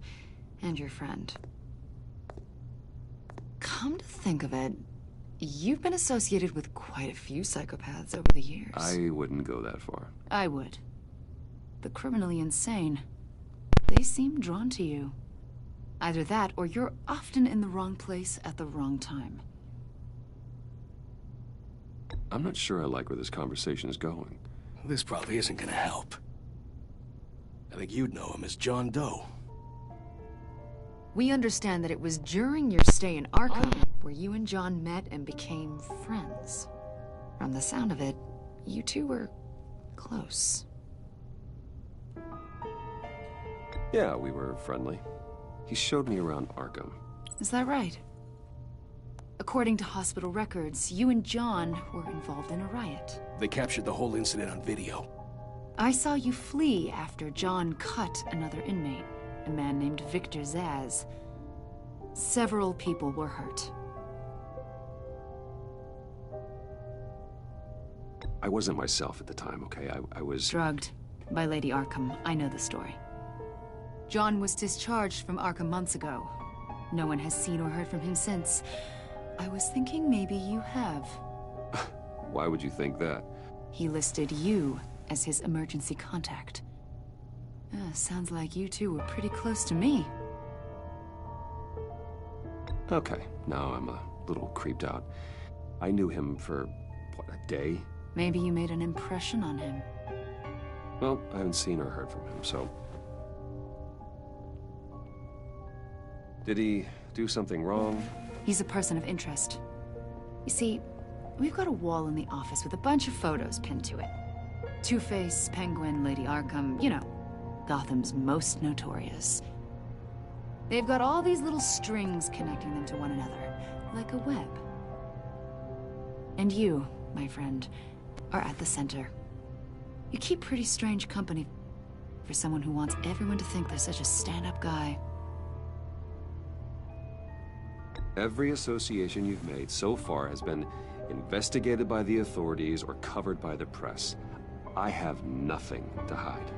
and your friend. Come to think of it, you've been associated with quite a few psychopaths over the years. I wouldn't go that far. I would. The criminally insane. They seem drawn to you. Either that, or you're often in the wrong place at the wrong time. I'm not sure I like where this conversation is going. This probably isn't gonna help. I think you'd know him as John Doe. We understand that it was during your stay in Arkham where you and John met and became friends. From the sound of it, you two were close. Yeah, we were friendly. He showed me around Arkham. Is that right? According to hospital records, you and John were involved in a riot. They captured the whole incident on video. I saw you flee after John cut another inmate, a man named Victor Zaz. Several people were hurt. I wasn't myself at the time, okay? I was... Drugged by Lady Arkham. I know the story. John was discharged from Arkham months ago. No one has seen or heard from him since. I was thinking maybe you have. Why would you think that? He listed you as his emergency contact. Sounds like you two were pretty close to me. Okay, now I'm a little creeped out. I knew him for, what, a day? Maybe you made an impression on him. Well, I haven't seen or heard from him, so... Did he do something wrong? He's a person of interest. You see, we've got a wall in the office with a bunch of photos pinned to it. Two-Face, Penguin, Lady Arkham, you know. Gotham's most notorious. They've got all these little strings connecting them to one another, like a web. And you, my friend, are at the center. You keep pretty strange company for someone who wants everyone to think they're such a stand-up guy. Every association you've made so far has been investigated by the authorities or covered by the press. I have nothing to hide.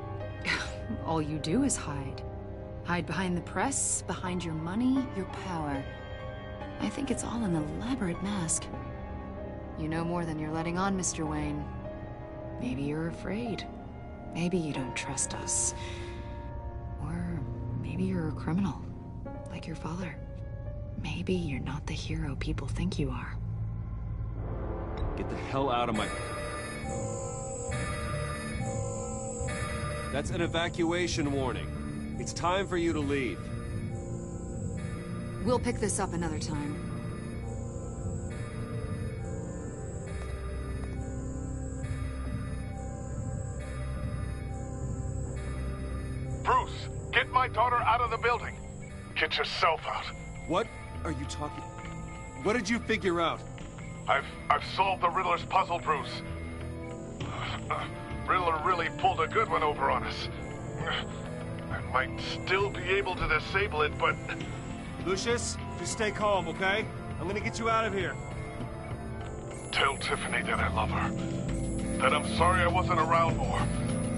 All you do is hide. Hide behind the press, behind your money, your power. I think it's all an elaborate mask. You know more than you're letting on, Mr. Wayne. Maybe you're afraid. Maybe you don't trust us. Or maybe you're a criminal, like your father. Maybe you're not the hero people think you are. Get the hell out of my... That's an evacuation warning. It's time for you to leave. We'll pick this up another time. Bruce, get my daughter out of the building. Get yourself out. What are you talking... What did you figure out? I've solved the Riddler's puzzle, Bruce. Riddler really pulled a good one over on us. I might still be able to disable it, but... Lucius, just stay calm, okay? I'm gonna get you out of here. Tell Tiffany that I love her. That I'm sorry I wasn't around more.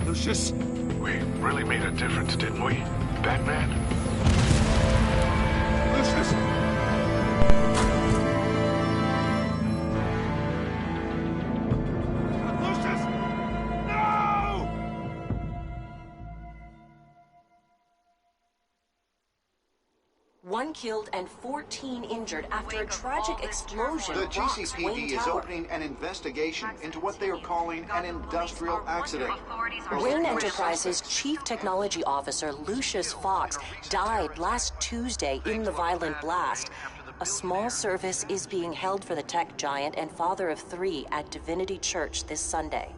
Lucius? We really made a difference, didn't we, Batman? Lucius! One killed and 14 injured after a tragic explosion. The rocks GCPD Wayne is Tower. opening an investigation into what they are calling an industrial accident. Wayne Enterprises' Chief Technology Officer, Lucius Fox, died last Tuesday in the violent blast. A small service is being held for the tech giant and father of 3 at Divinity Church this Sunday.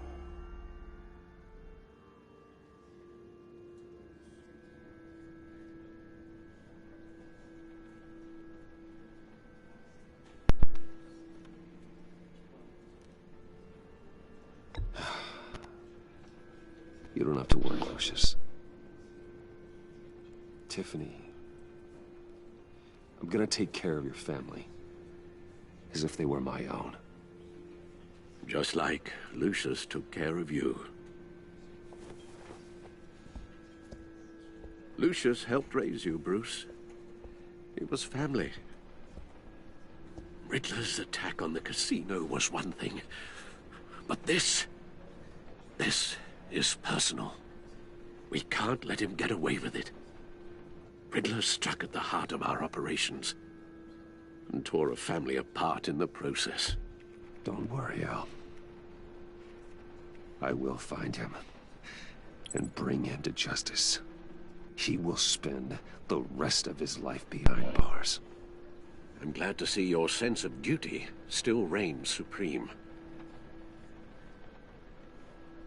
You don't have to worry, Lucius. Tiffany, I'm gonna take care of your family. As if they were my own. Just like Lucius took care of you. Lucius helped raise you, Bruce. It was family. Riddler's attack on the casino was one thing. But this is personal. We can't let him get away with it. Riddler struck at the heart of our operations and tore a family apart in the process. Don't worry, Al. I will find him and bring him to justice. He will spend the rest of his life behind bars. I'm glad to see your sense of duty still reigns supreme.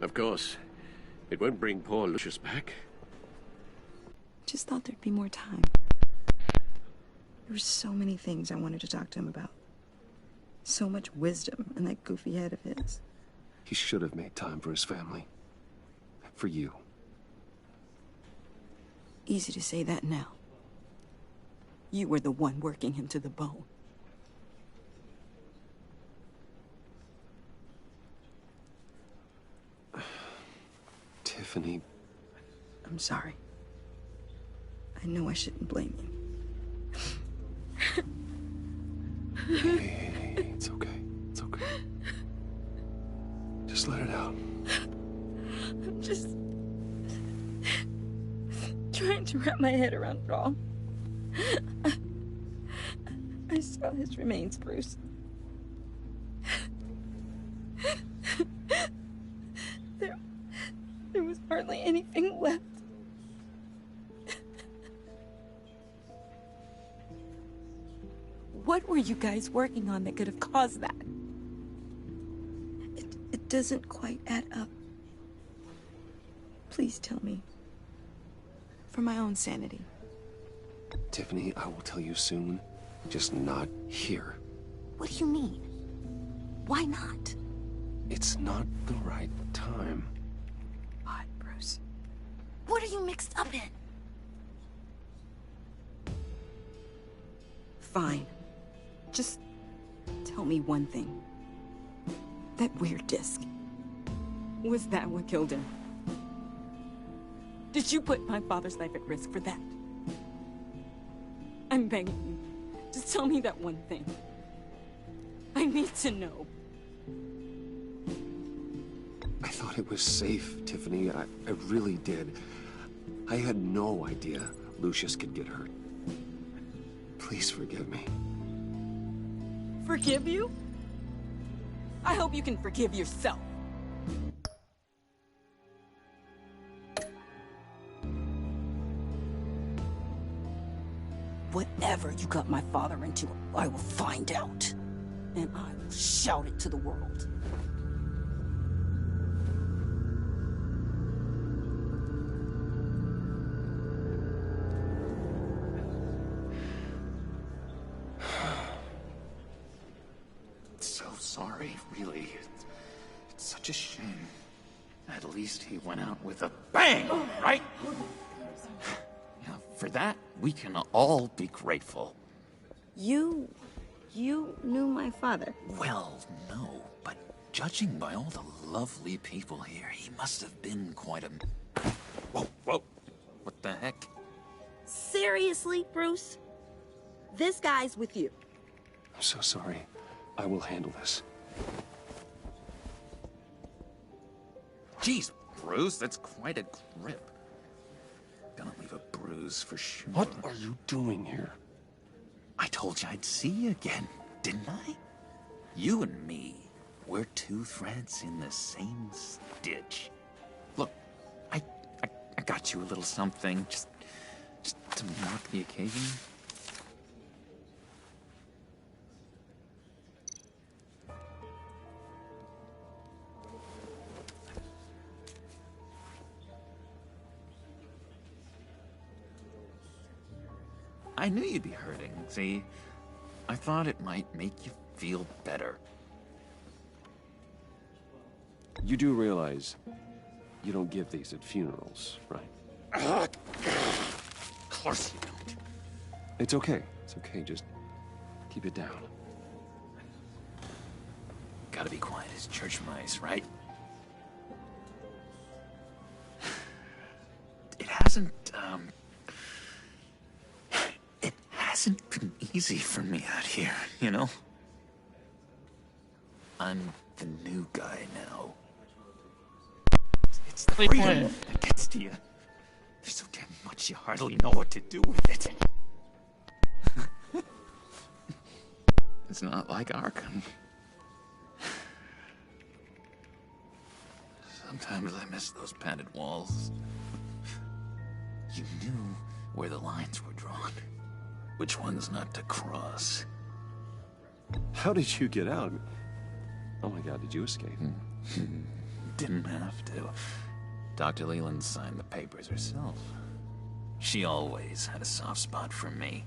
Of course, it won't bring poor Lucius back. Just thought there'd be more time. There were so many things I wanted to talk to him about. So much wisdom in that goofy head of his. He should have made time for his family. For you. Easy to say that now. You were the one working him to the bone. Tiffany. I'm sorry. I know I shouldn't blame you. Hey, it's okay. It's okay. Just let it out. I'm just trying to wrap my head around it all. I saw his remains, Bruce. There was hardly anything left. What were you guys working on that could have caused that? It doesn't quite add up. Please tell me. for my own sanity. Tiffany, I will tell you soon. Just not here. What do you mean? Why not? It's not the right time. What, Bruce? What are you mixed up in? Fine. Just tell me one thing. That weird disc. Was that what killed him? Did you put my father's life at risk for that? I'm begging you. Just tell me that one thing. I need to know. I thought it was safe, Tiffany. I really did. I had no idea Lucius could get hurt. Please forgive me. Forgive you? I hope you can forgive yourself. Whatever you got my father into, I will find out. And I will shout it to the world. So sorry, really. It's such a shame. At least he went out with a bang, right? Yeah, for that, we can all be grateful. You knew my father? Well, no, but judging by all the lovely people here, he must have been quite a... Whoa, whoa, what the heck? Seriously, Bruce? This guy's with you. I'm so sorry. I will handle this. Jeez, Bruce, that's quite a grip. Gonna leave a bruise for sure. What are you doing here? I told you I'd see you again, didn't I? You and me, we're two threads in the same stitch. Look, I got you a little something, just to mark the occasion. I knew you'd be hurting, see? I thought it might make you feel better. You do realize you don't give these at funerals, right? Of course you don't. It's okay. It's okay. Just keep it down. Gotta be quiet as church mice, right? It hasn't been easy for me out here, you know? I'm the new guy now. It's the freedom that gets to you. There's so damn much you hardly know what to do with it. It's not like Arkham. Sometimes I miss those padded walls. You knew where the lines were drawn. Which ones not to cross. How did you get out? Oh my God, did you escape? Didn't have to. Dr. Leland signed the papers herself. She always had a soft spot for me.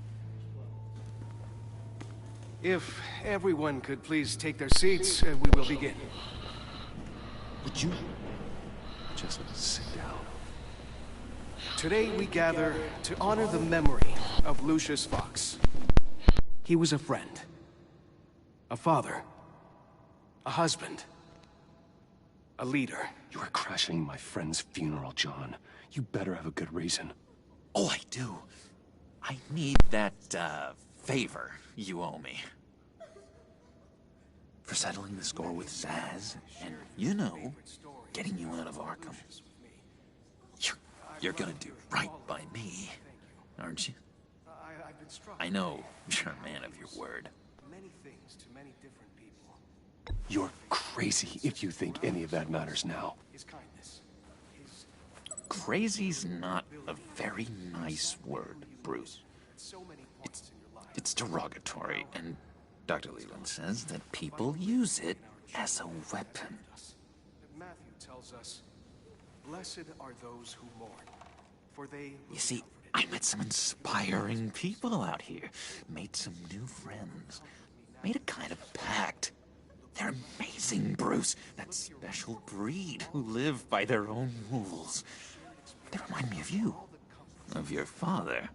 If everyone could please take their seats, we will begin. Would you just sit down? Today we gather to honor the memory of Lucius Fox. He was a friend, a father, a husband, a leader. You are crashing my friend's funeral, John. You better have a good reason. Oh, I do. I need that, favor you owe me. For settling the score with Zaz, and, you know, getting you out of Arkham. You're gonna do right by me, aren't you? I know you're a man of your word. Many things to many different people. You're crazy if you think any of that matters now. His kindness. Crazy's not a very nice word, Bruce. It's derogatory, and Dr. Leland says that people use it as a weapon. Matthew tells us, "Blessed are those who mourn, for they... You see, I met some inspiring people out here. Made some new friends. Made a kind of pact. They're amazing, Bruce. That special breed who live by their own rules. They remind me of you. Of your father.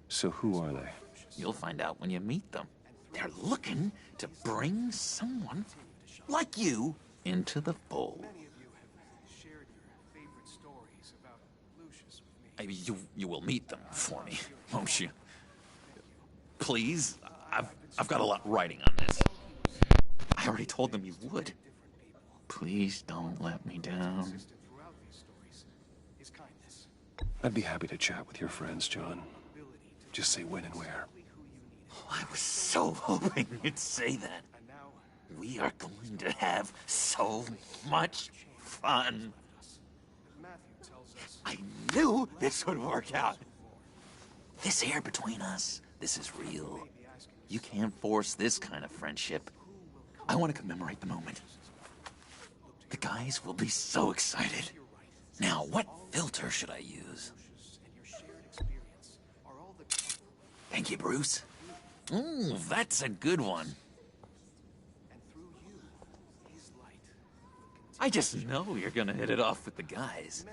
So who are they? You'll find out when you meet them. They're looking to bring someone like you into the fold. You will meet them for me, won't you? Please? I've got a lot writing on this. I already told them you would. Please don't let me down. I'd be happy to chat with your friends, John. Just say when and where. I was so hoping you'd say that. We are going to have so much fun. I knew this would work out. This air between us, this is real. You can't force this kind of friendship. I want to commemorate the moment. The guys will be so excited. Now, what filter should I use? Thank you, Bruce. Ooh, that's a good one. I just know you're gonna hit it off with the guys.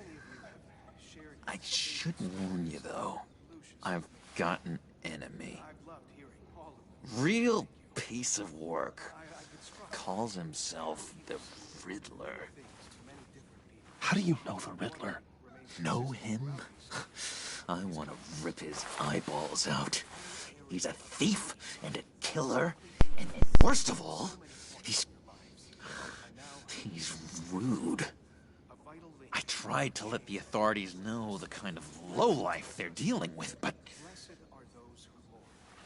I should warn you, though. I've got an enemy. Real piece of work. Calls himself the Riddler. How do you know the Riddler? Know him? I want to rip his eyeballs out. He's a thief and a killer, and worst of all, he's rude. I tried to let the authorities know the kind of lowlife they're dealing with, but...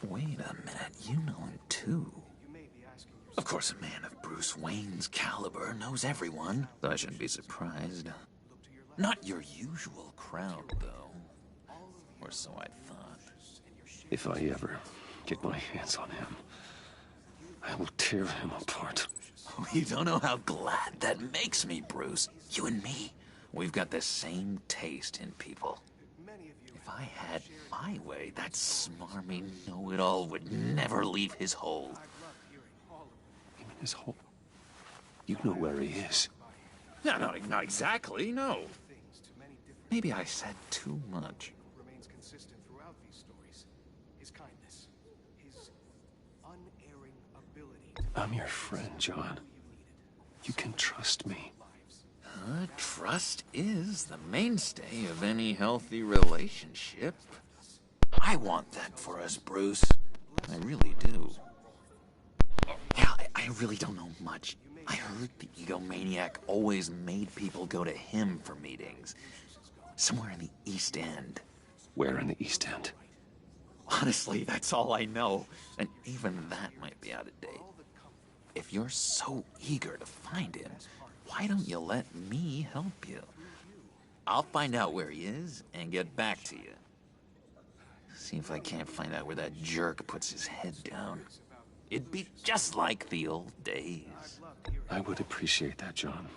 Wait a minute, you know him too. Of course, a man of Bruce Wayne's caliber knows everyone, so I shouldn't be surprised. Not your usual crowd, though. Or so I thought. If I ever get my hands on him, I will tear him apart. Oh, you don't know how glad that makes me, Bruce. You and me, we've got the same taste in people. If I had my way, that smarmy know-it-all would never leave his hole. You mean his hole? You know where he is. No, not exactly, no. Maybe I said too much. I'm your friend, John. You can trust me. Trust is the mainstay of any healthy relationship. I want that for us, Bruce. I really do. Yeah, I really don't know much. I heard the egomaniac always made people go to him for meetings. Somewhere in the East End. Where in the East End? Honestly, that's all I know. And even that might be out of date. If you're so eager to find him, why don't you let me help you? I'll find out where he is and get back to you. See if I can't find out where that jerk puts his head down. It'd be just like the old days. I would appreciate that, John.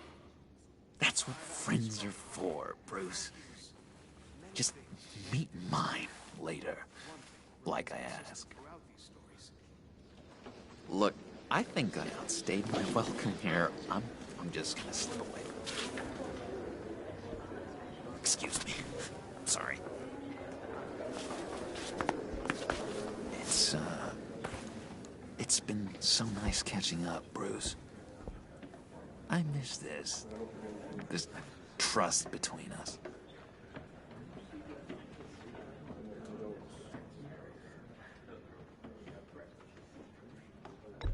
That's what friends are for, Bruce. Just meet mine later, like I asked. Look, I think I outstayed my welcome here. I'm just gonna slip away. Excuse me. Sorry. It's been so nice catching up, Bruce. I miss this trust between us.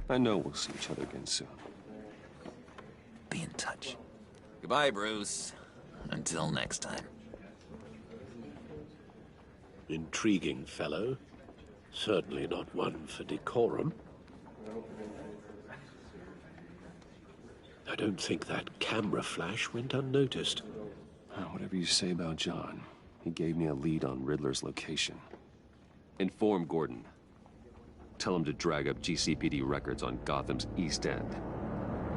I know we'll see each other again soon. Be in touch. Goodbye, Bruce. Until next time. Intriguing fellow. Certainly not one for decorum. I don't think that camera flash went unnoticed. Whatever you say about John, he gave me a lead on Riddler's location. Inform Gordon. Tell him to drag up GCPD records on Gotham's East End.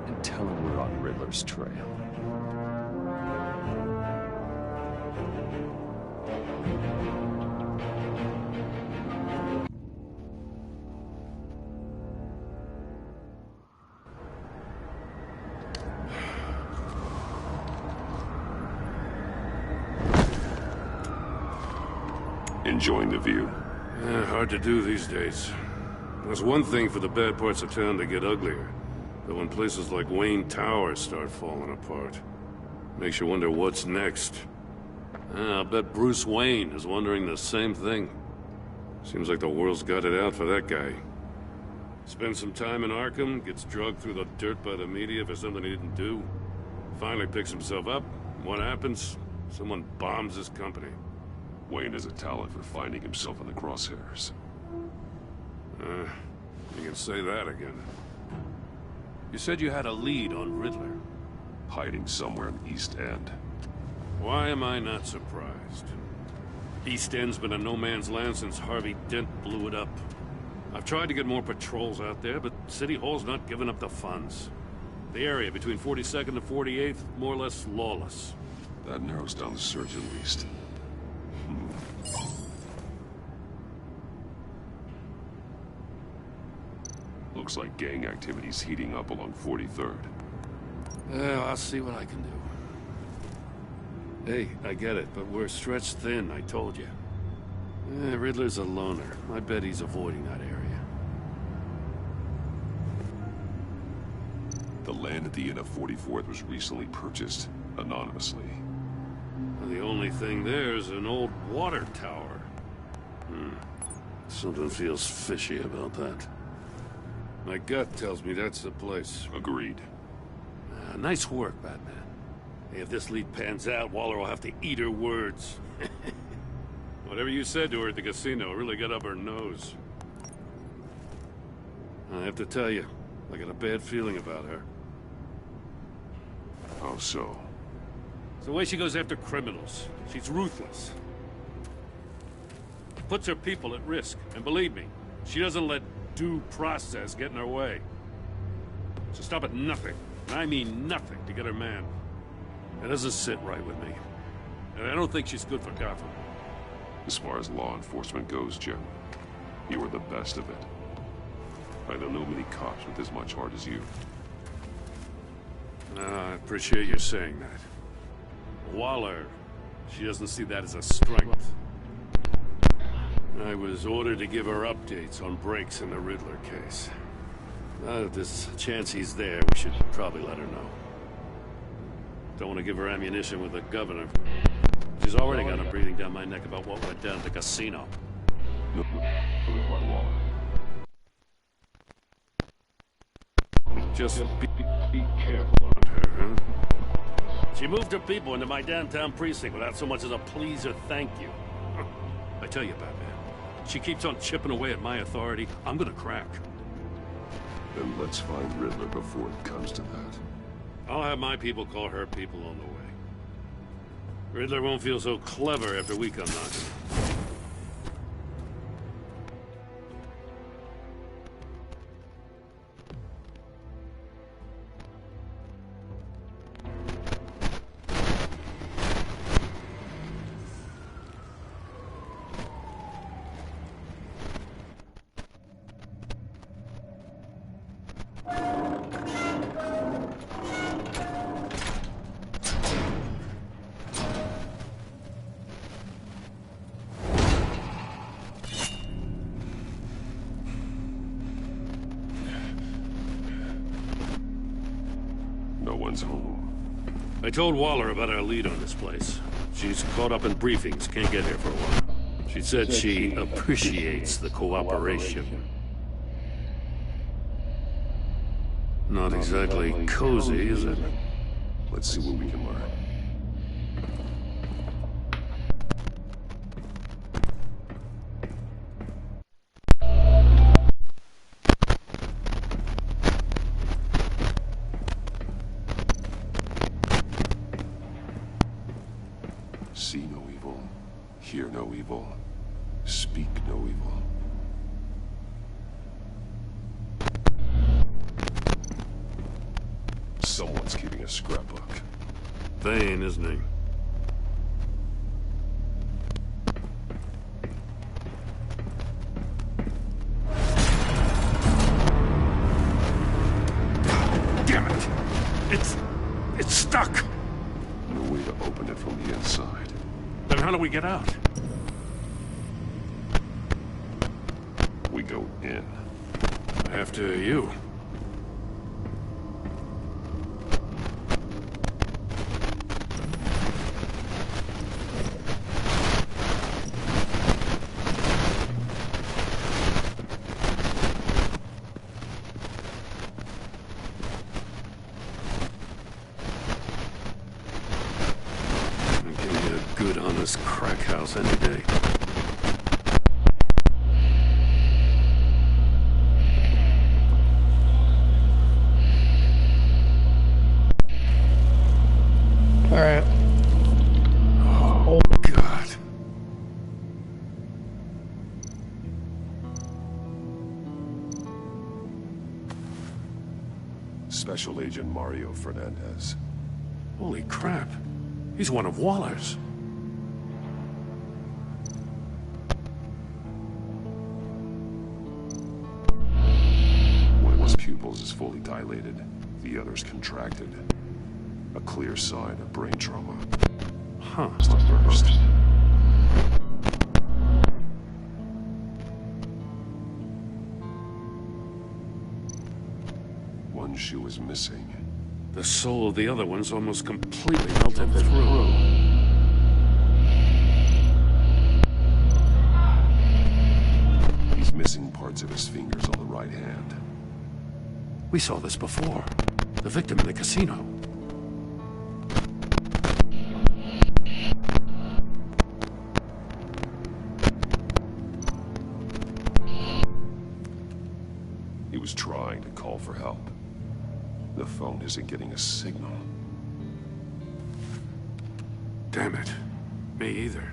And tell him we're on Riddler's trail. Enjoying the view? Hard to do these days. There's one thing for the bad parts of town to get uglier, but when places like Wayne Tower start falling apart, makes you wonder what's next. I'll bet Bruce Wayne is wondering the same thing. Seems like the world's got it out for that guy. Spends some time in Arkham, gets drugged through the dirt by the media for something he didn't do. Finally picks himself up. What happens? Someone bombs his company. Wayne has a talent for finding himself in the crosshairs. You can say that again. You said you had a lead on Riddler. Hiding somewhere in East End. Why am I not surprised? East End's been a no-man's land since Harvey Dent blew it up. I've tried to get more patrols out there, but City Hall's not giving up the funds. The area between 42nd and 48th, more or less lawless. That narrows down the search at least. Looks like gang activity's heating up along 43rd. Well, I'll see what I can do. Hey, I get it, but we're stretched thin, I told you. Riddler's a loner. I bet he's avoiding that area. The land at the end of 44th was recently purchased, anonymously. The only thing there is an old water tower. Something feels fishy about that. My gut tells me that's the place. Agreed. Nice work, Batman. Hey, if this lead pans out, Waller will have to eat her words. Whatever you said to her at the casino really got up her nose. I have to tell you, I got a bad feeling about her. How so? It's the way she goes after criminals. She's ruthless. Puts her people at risk. And believe me, she doesn't let due process get in her way. She'll stop at nothing, and I mean nothing, to get her man. It doesn't sit right with me. And I don't think she's good for Gotham. As far as law enforcement goes, Jim, you are the best of it. I don't know many cops with as much heart as you. I appreciate you saying that. Waller, she doesn't see that as a strength. I was ordered to give her updates on breaks in the Riddler case. If there's a chance he's there, we should probably let her know. Don't want to give her ammunition with the governor. She's already got a breathing down my neck about what went down at the casino. No, Waller. Just be careful on her, huh? She moved her people into my downtown precinct without so much as a please or thank you. I tell you, Batman, she keeps on chipping away at my authority, I'm gonna crack. Then let's find Riddler before it comes to that. I'll have my people call her people on the way. Riddler won't feel so clever after we come knocking. No one's home. I told Waller about our lead on this place. She's caught up in briefings, can't get here for a while. She said she appreciates the cooperation. Not exactly cozy, is it? Let's see what we can learn. See no evil, hear no evil, speak no evil. Someone's keeping a scrapbook. Vain, isn't he? Damn it! It's stuck! No way to open it from the inside. Then how do we get out? We go in. After you. Give me a good, honest crack house any day. Alright. Oh, God. Special Agent Mario Fernandez. Holy crap. He's one of Waller's. One of his pupils is fully dilated. The other's contracted. A clear sign of brain trauma. Huh. First. One shoe is missing. The soul of the other one's almost completely melted through. He's missing parts of his fingers on the right hand. We saw this before. The victim in the casino. He was trying to call for help. The phone isn't getting a signal. Damn it. Me either.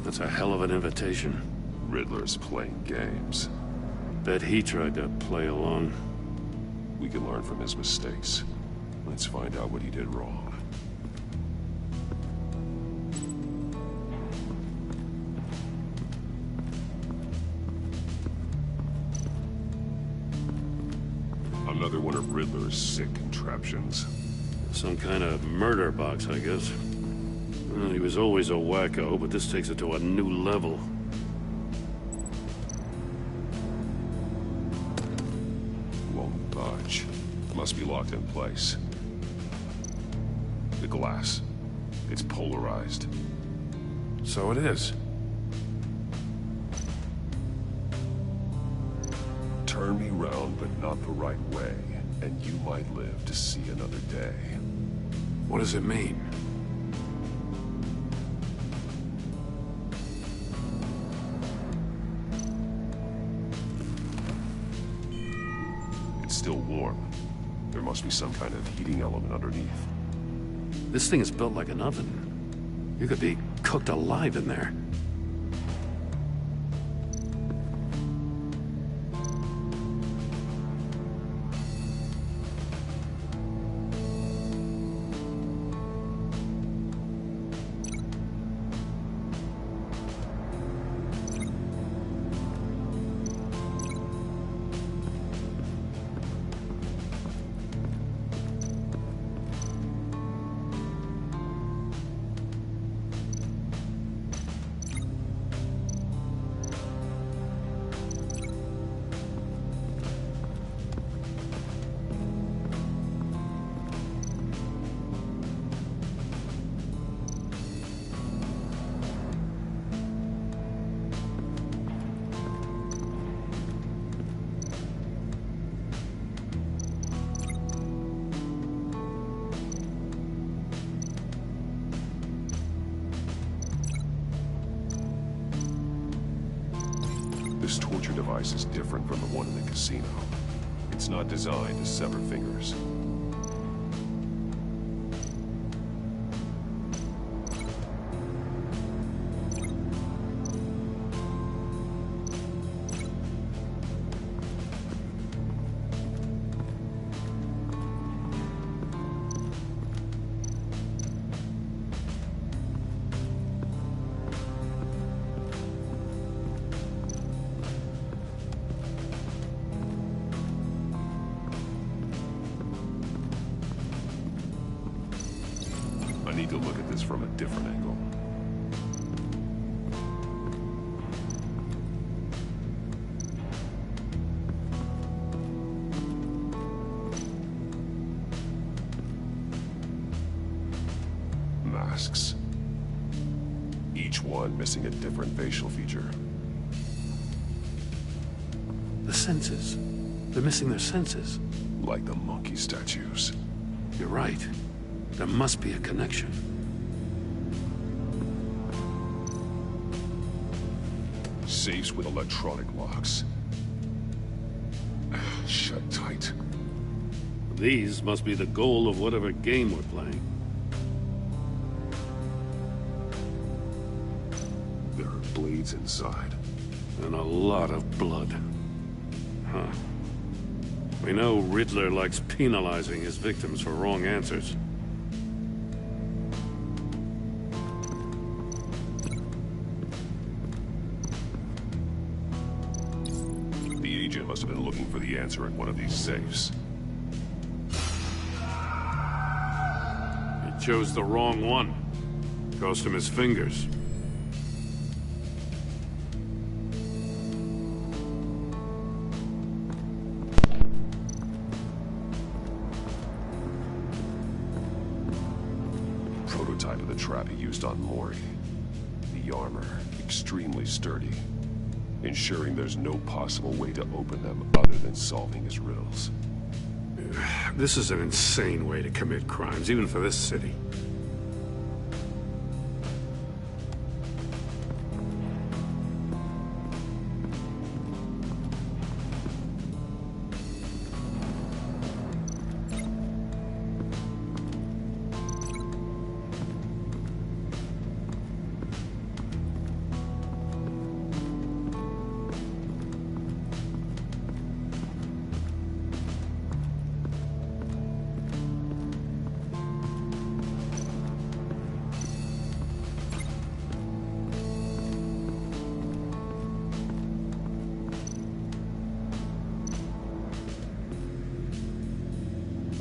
That's a hell of an invitation. Riddler's playing games. Bet he tried to play along. We can learn from his mistakes. Let's find out what he did wrong. Another one of Riddler's sick contraptions. Some kind of murder box, I guess. Well, he was always a wacko, but this takes it to a new level. Won't budge. Must be locked in place. The glass. It's polarized. So it is. Turn me round, but not the right way, and you might live to see another day. What does it mean? It's still warm. There must be some kind of heating element underneath. This thing is built like an oven. You could be cooked alive in there. This torture device is different from the one in the casino. It's not designed to sever fingers. need to look at this from a different angle. Masks. Each one missing a different facial feature. The senses. They're missing their senses. Like the monkey statues. You're right. There must be a connection. Safes with electronic locks. Shut tight. These must be the goal of whatever game we're playing. There are blades inside. And a lot of blood. Huh. We know Riddler likes penalizing his victims for wrong answers. The agent must have been looking for the answer in one of these safes. He chose the wrong one. Cost him his fingers. Prototype of the trap he used on Mori. The armor, extremely sturdy, ensuring there's no possible way to open them other than solving his riddles. This is an insane way to commit crimes, even for this city.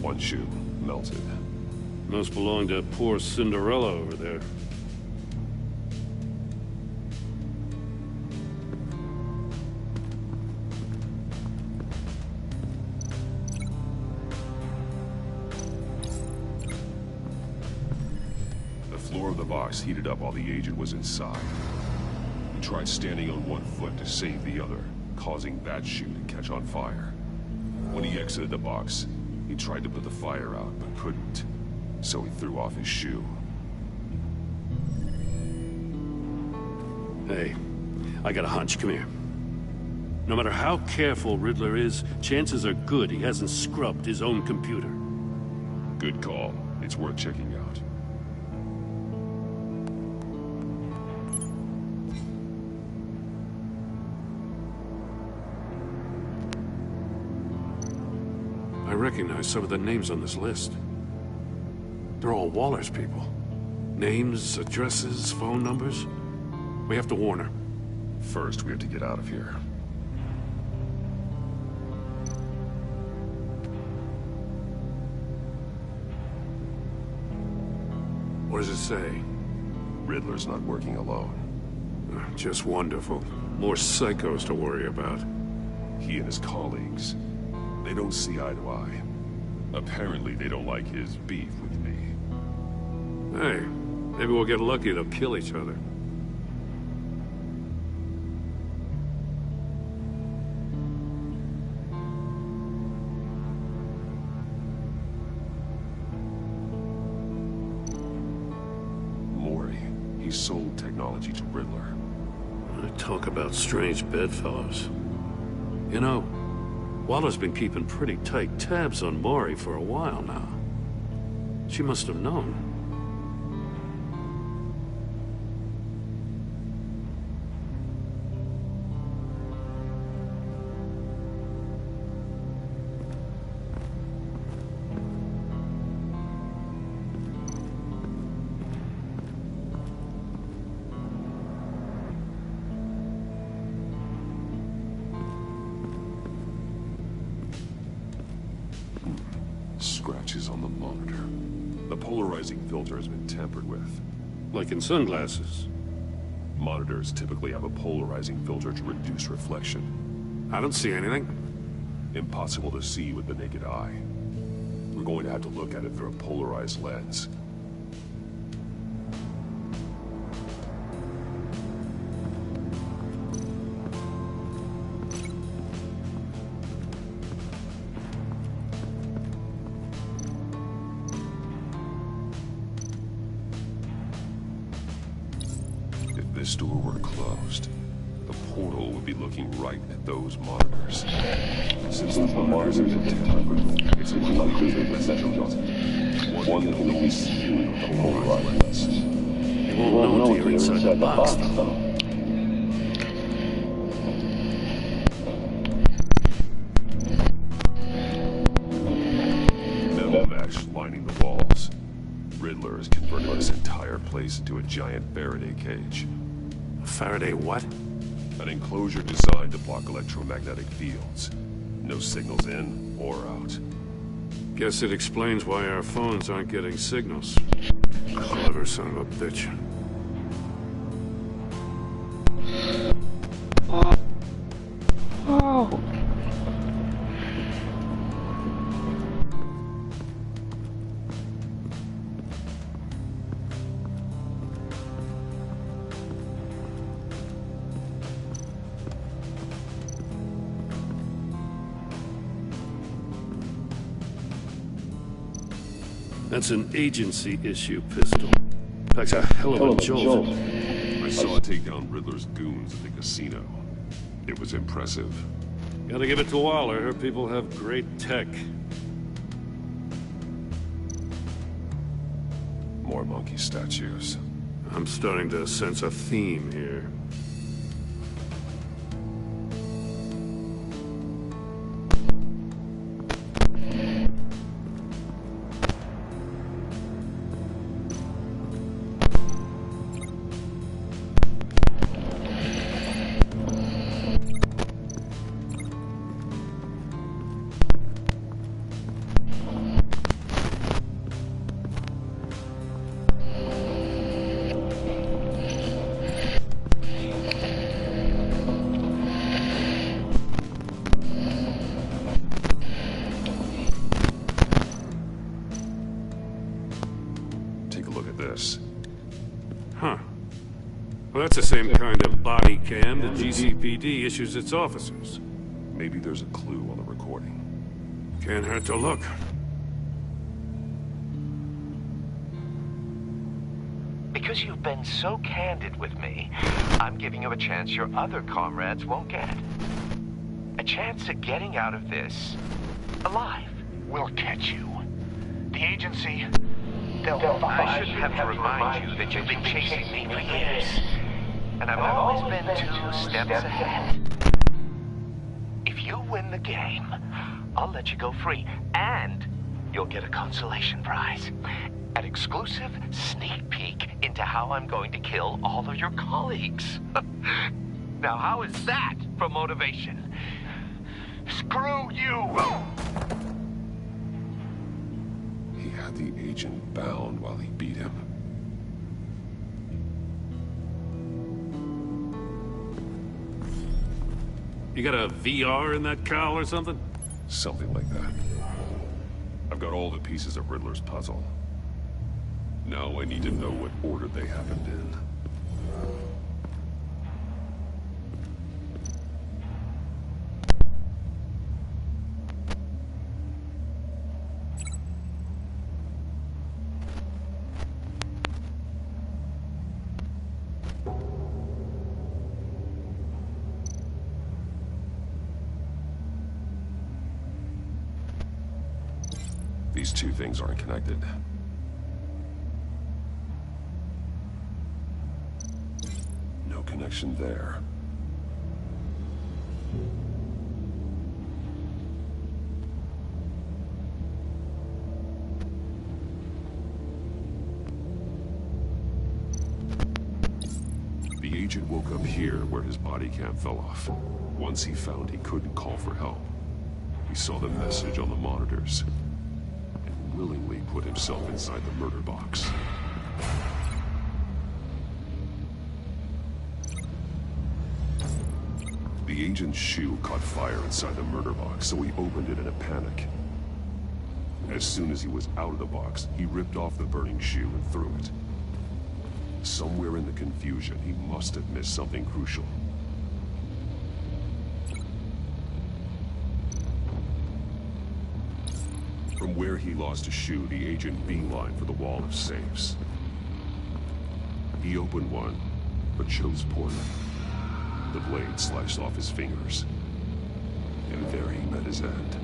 One shoe, melted. Must belong to poor Cinderella over there. The floor of the box heated up while the agent was inside. He tried standing on one foot to save the other, causing that shoe to catch on fire. When he exited the box, he tried to put the fire out, but couldn't. So he threw off his shoe. Hey, I got a hunch. Come here. No matter how careful Riddler is, chances are good he hasn't scrubbed his own computer. Good call. It's worth checking out. I recognize some of the names on this list. They're all Waller's people. Names, addresses, phone numbers. We have to warn her. First, we have to get out of here. What does it say? Riddler's not working alone. Just wonderful. More psychos to worry about. He and his colleagues, they don't see eye to eye. Apparently, they don't like his beef with me. Hey, maybe we'll get lucky to kill each other. Mori, he sold technology to Riddler. Talk about strange bedfellows. You know, Waller's been keeping pretty tight tabs on Mori for a while now. She must have known. Scratches on the monitor. The polarizing filter has been tampered with. Like in sunglasses. Monitors typically have a polarizing filter to reduce reflection. I don't see anything. Impossible to see with the naked eye. We're going to have to look at it through a polarized lens. If this door were closed, the portal would be looking right at those monitors. Since the monitors have been tampered with, it's unlikely that the message on one that can only see you with a polarized lens. You won't know until you're inside the box, though. Metal mesh lining the walls. Riddler has converted this entire place into a giant Faraday cage. A Faraday what? An enclosure designed to block electromagnetic fields. No signals in or out. Guess it explains why our phones aren't getting signals. Clever son of a bitch. Oh. That's an agency issue pistol. Packs a hell of a jolt. I saw it take down Riddler's goons at the casino. It was impressive. Gotta give it to Waller. Her people have great tech. More monkey statues. I'm starting to sense a theme here. Huh. Well, that's the same kind of body cam that GCPD issues its officers. Maybe there's a clue on the recording. Can't hurt to look. Because you've been so candid with me, I'm giving you a chance your other comrades won't get. A chance at getting out of this alive. We'll catch you. The agency... I shouldn't have to remind you that you've been chasing me for years. And I've always been 2 steps ahead. If you win the game, I'll let you go free. And you'll get a consolation prize. An exclusive sneak peek into how I'm going to kill all of your colleagues. Now, how is that for motivation? Screw you! He had the agent bound while he beat him. You got a VR in that cowl or something? Something like that. I've got all the pieces of Riddler's puzzle. Now I need to know what order they happened in. These 2 things aren't connected. No connection there. The agent woke up here where his body cam fell off. Once he found he couldn't call for help, he saw the message on the monitors. willingly put himself inside the murder box. The agent's shoe caught fire inside the murder box, so he opened it in a panic. As soon as he was out of the box, he ripped off the burning shoe and threw it. Somewhere in the confusion, he must have missed something crucial. From where he lost a shoe, the agent beelined for the wall of safes. He opened one, but chose poorly. The blade sliced off his fingers. And there he met his end.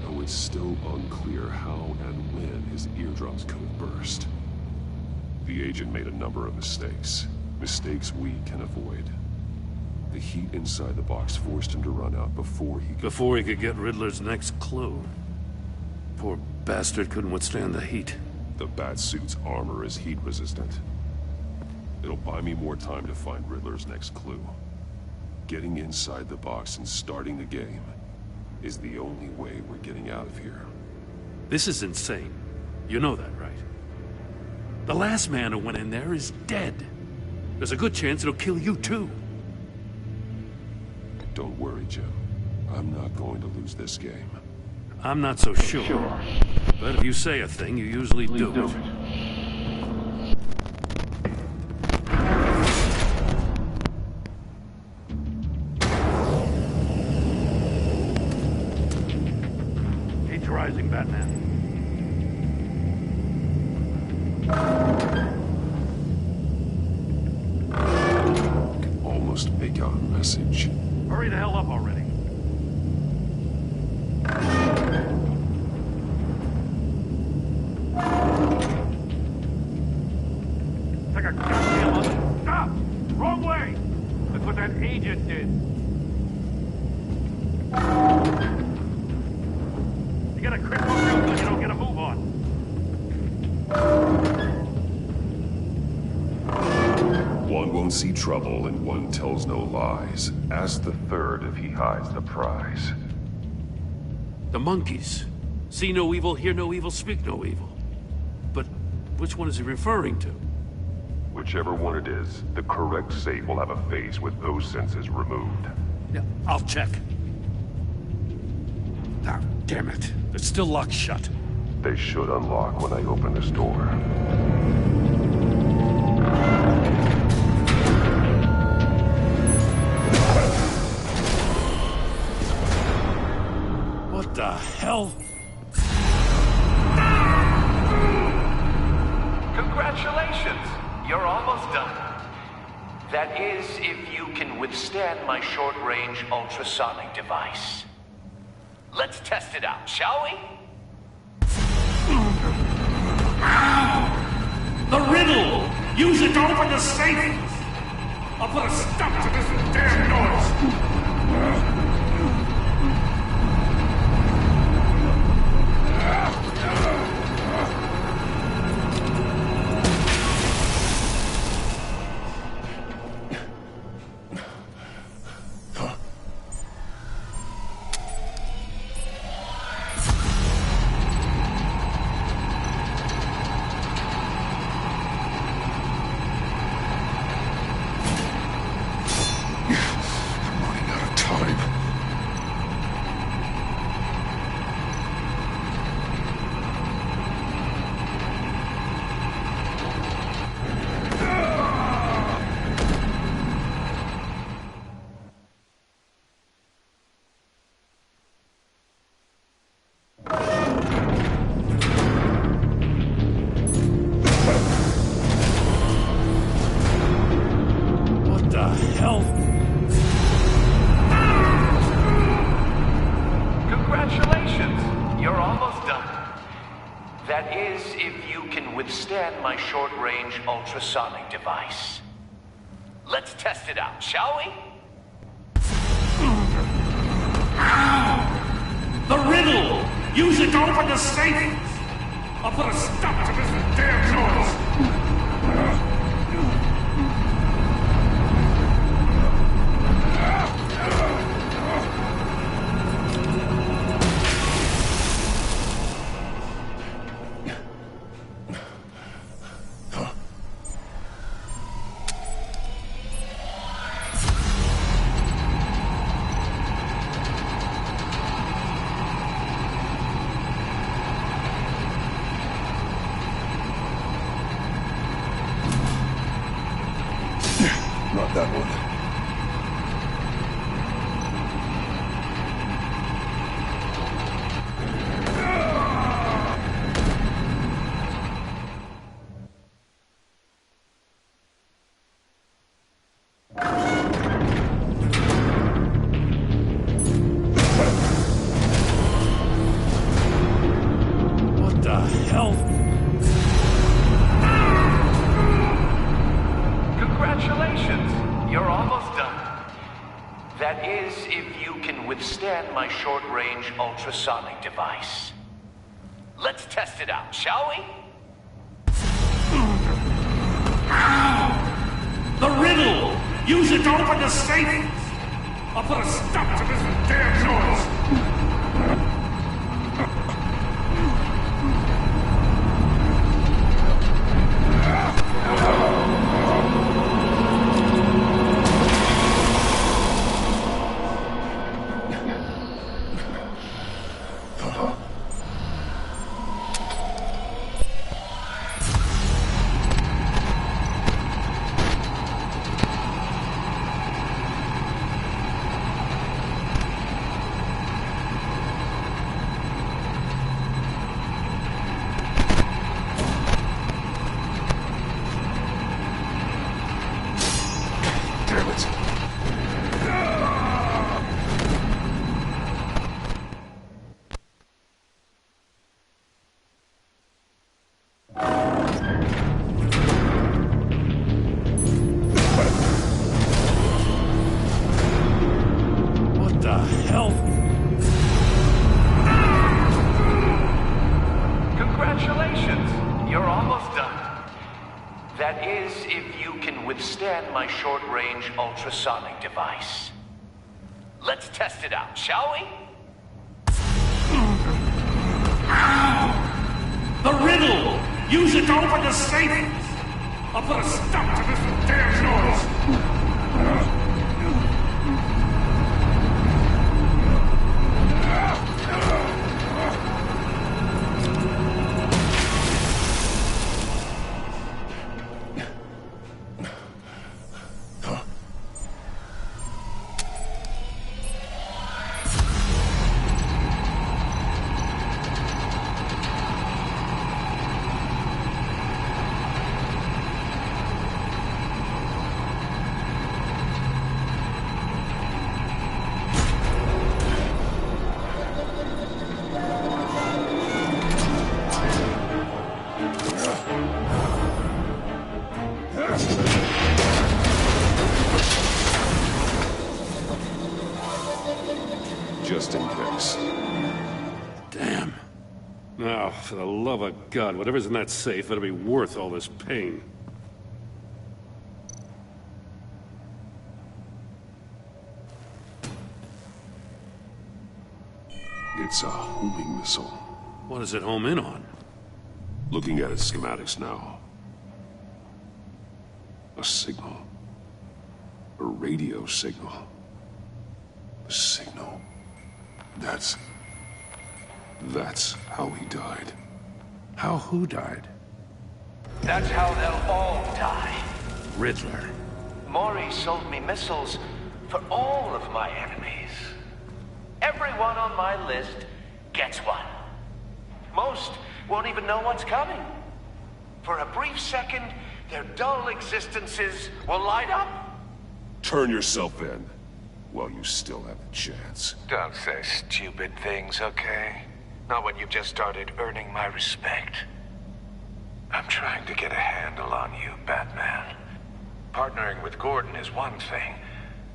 Though it's still unclear how and when his eardrums could have burst. The agent made a number of mistakes. Mistakes we can avoid. The heat inside the box forced him to run out before he could get Riddler's next clue. Poor bastard couldn't withstand the heat. The Batsuit's armor is heat resistant. It'll buy me more time to find Riddler's next clue. Getting inside the box and starting the game is the only way we're getting out of here. This is insane. You know that, right? The last man who went in there is dead. There's a good chance it'll kill you too. Don't worry, Jim. I'm not going to lose this game. I'm not so sure. But if you say a thing, you usually do it. Heat's rising, Batman. Can almost make out a message. Hurry the hell up already. Take a goddamn look. Stop! Wrong way! That's what that agent did. You gotta cripple real good, you don't get a move on. One won't see trouble and one tells no lies. Ask the third if he hides the prize. The monkeys. See no evil, hear no evil, speak no evil. But which one is he referring to? Whichever one it is, the correct safe will have a face with those senses removed. Yeah, I'll check. Ah, damn it. It's still locked shut. They should unlock when I open this door. What the hell? Congratulations! You're almost done. That is, if you can withstand my short-range ultrasonic device. Let's test it out, shall we? The riddle! Use it to open the safe! I'll put a stop to this damn noise! That is, if you can withstand my short-range ultrasonic device. Let's test it out, shall we? The riddle! Use it to open the safe! I'll put a stop to this damn noise! withstand my short-range ultrasonic device. Let's test it out, shall we? The riddle! Use it to open the safe! I'll put a stop to this damn noise! My short-range ultrasonic device. Let's test it out, shall we? The riddle! Use it to open the safe! I'll put a stop to this damn noise! Just in case. Damn. Now, for the love of God, whatever's in that safe better be worth all this pain. It's a homing missile. What does it home in on? Looking at its schematics now. A signal. A radio signal. A signal. That's how he died. How who died? That's how they'll all die. Riddler. Maury sold me missiles for all of my enemies. Everyone on my list gets one. Most won't even know what's coming. For a brief second, their dull existences will light up. Turn yourself in while you still have a chance. Don't say stupid things, okay? Not when you've just started earning my respect. I'm trying to get a handle on you, Batman. Partnering with Gordon is one thing.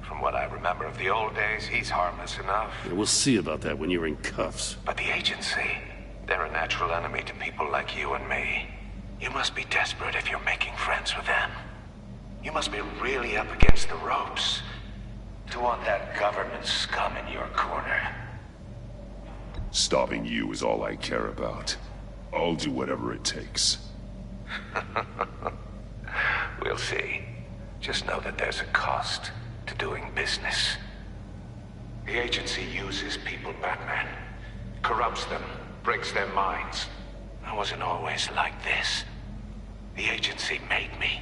From what I remember of the old days, he's harmless enough. Yeah, we'll see about that when you're in cuffs. But the agency, they're a natural enemy to people like you and me. You must be desperate if you're making friends with them. You must be really up against the ropes to want that government scum in your corner. Stopping you is all I care about. I'll do whatever it takes. We'll see. Just know that there's a cost to doing business. The agency uses people, Batman. Corrupts them, breaks their minds. I wasn't always like this. The agency made me.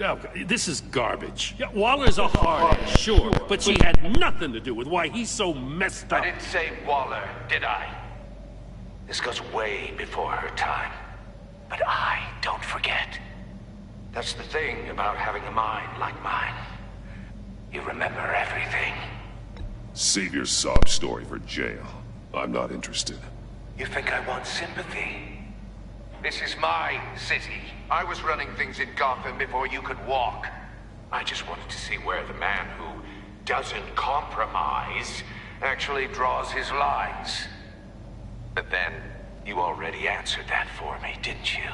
Oh, this is garbage. Yeah, Waller's a hard, sure, but she had nothing to do with why he's so messed up. I didn't say Waller, did I? This goes way before her time. But I don't forget. That's the thing about having a mind like mine. You remember everything. Save your sob story for jail. I'm not interested. You think I want sympathy? This is my city. I was running things in Gotham before you could walk. I just wanted to see where the man who doesn't compromise actually draws his lines. But then, you already answered that for me, didn't you?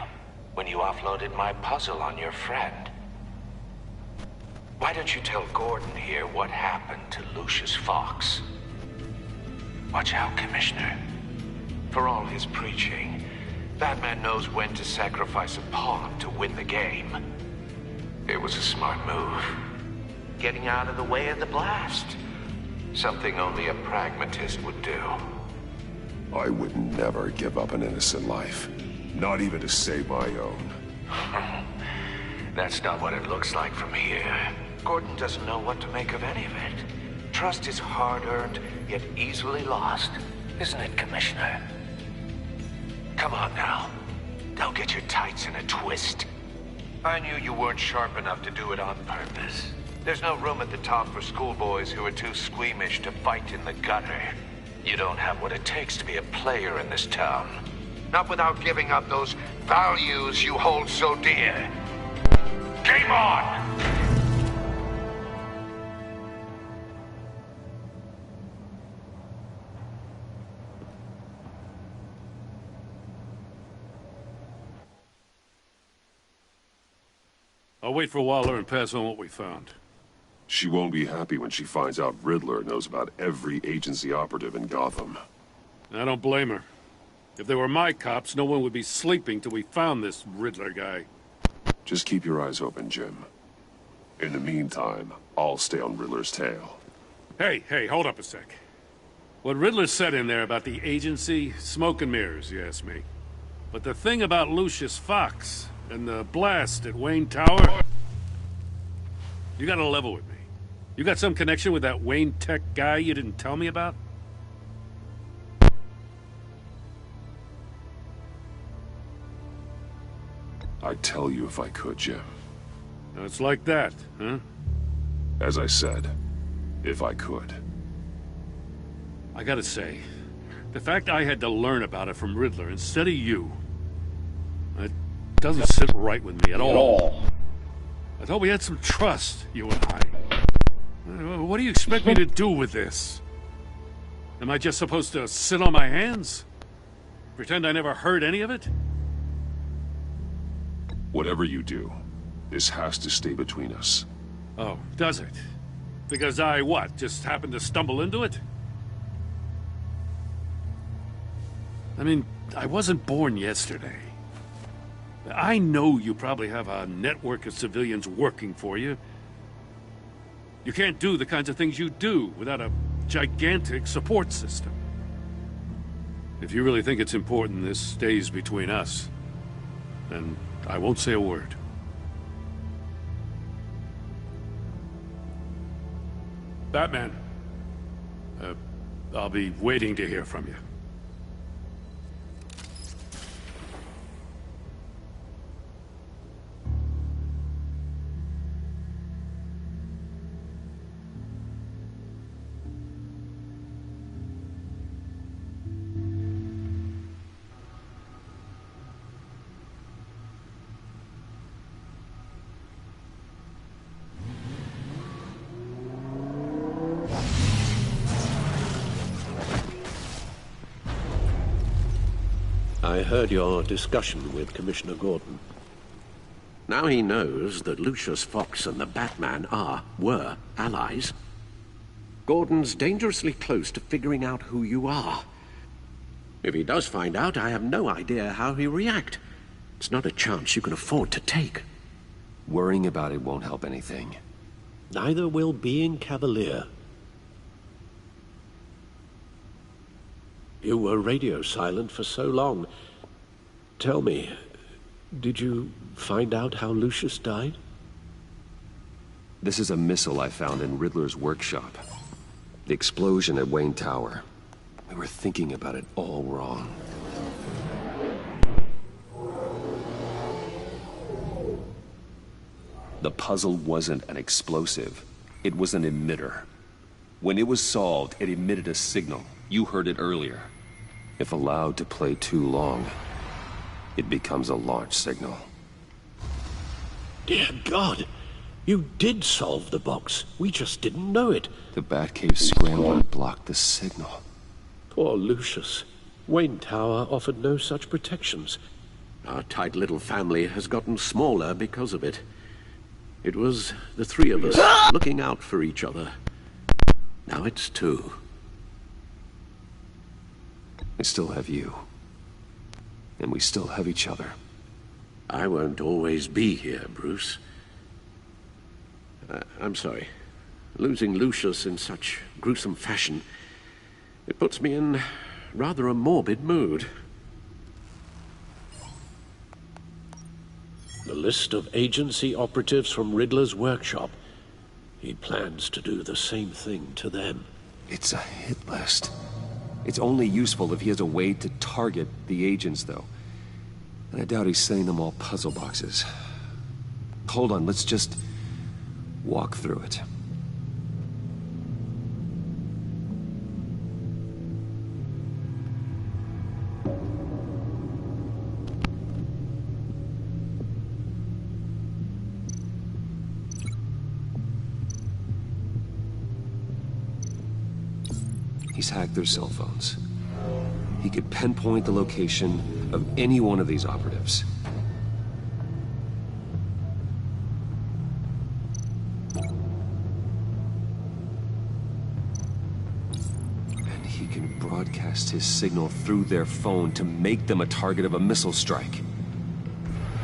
When you offloaded my puzzle on your friend. Why don't you tell Gordon here what happened to Lucius Fox? Watch out, Commissioner. For all his preaching, Batman knows when to sacrifice a pawn to win the game. It was a smart move. Getting out of the way of the blast. Something only a pragmatist would do. I would never give up an innocent life. Not even to save my own. That's not what it looks like from here. Gordon doesn't know what to make of any of it. Trust is hard-earned, yet easily lost. Isn't it, Commissioner? Come on now. Don't get your tights in a twist. I knew you weren't sharp enough to do it on purpose. There's no room at the top for schoolboys who are too squeamish to fight in the gutter. You don't have what it takes to be a player in this town. Not without giving up those values you hold so dear. Game on! I'll wait for Waller and pass on what we found. She won't be happy when she finds out Riddler knows about every agency operative in Gotham. I don't blame her. If they were my cops, no one would be sleeping till we found this Riddler guy. Just keep your eyes open, Jim. In the meantime, I'll stay on Riddler's tail. Hey, hold up a sec. What Riddler said in there about the agency, smoke and mirrors, you ask me. But the thing about Lucius Fox and the blast at Wayne Tower... You gotta level with me. You got some connection with that Wayne Tech guy you didn't tell me about? I'd tell you if I could, Jim. It's like that, huh? As I said, if I could. I gotta say, the fact I had to learn about it from Riddler instead of you, it doesn't sit right with me at all. I thought we had some trust, you and I. What do you expect me to do with this? Am I just supposed to sit on my hands? Pretend I never heard any of it? Whatever you do, this has to stay between us. Oh, does it? Because I, what, just happened to stumble into it? I mean, I wasn't born yesterday. I know you probably have a network of civilians working for you. You can't do the kinds of things you do without a gigantic support system. If you really think it's important this stays between us, then I won't say a word. Batman, I'll be waiting to hear from you. I heard your discussion with Commissioner Gordon. Now he knows that Lucius Fox and the Batman were allies. Gordon's dangerously close to figuring out who you are. If he does find out, I have no idea how he'll react. It's not a chance you can afford to take. Worrying about it won't help anything. Neither will being cavalier. You were radio silent for so long. Tell me, did you find out how Lucius died? This is a missile I found in Riddler's workshop. The explosion at Wayne Tower. We were thinking about it all wrong. The puzzle wasn't an explosive. It was an emitter. When it was solved, it emitted a signal. You heard it earlier. If allowed to play too long, it becomes a launch signal. Dear God! You did solve the box. We just didn't know it. The Batcave scrambler blocked the signal. Poor Lucius. Wayne Tower offered no such protections. Our tight little family has gotten smaller because of it. It was the three of us looking out for each other. Now it's two. I still have you. And we still have each other. I won't always be here, Bruce. I'm sorry. Losing Lucius in such gruesome fashion, it puts me in rather a morbid mood. The list of agency operatives from Riddler's workshop. He plans to do the same thing to them. It's a hit list. It's only useful if he has a way to target the agents, though. And I doubt he's sending them all puzzle boxes. Hold on, let's just walk through it. He's hacked their cell phones. He could pinpoint the location of any one of these operatives. And he can broadcast his signal through their phone to make them a target of a missile strike.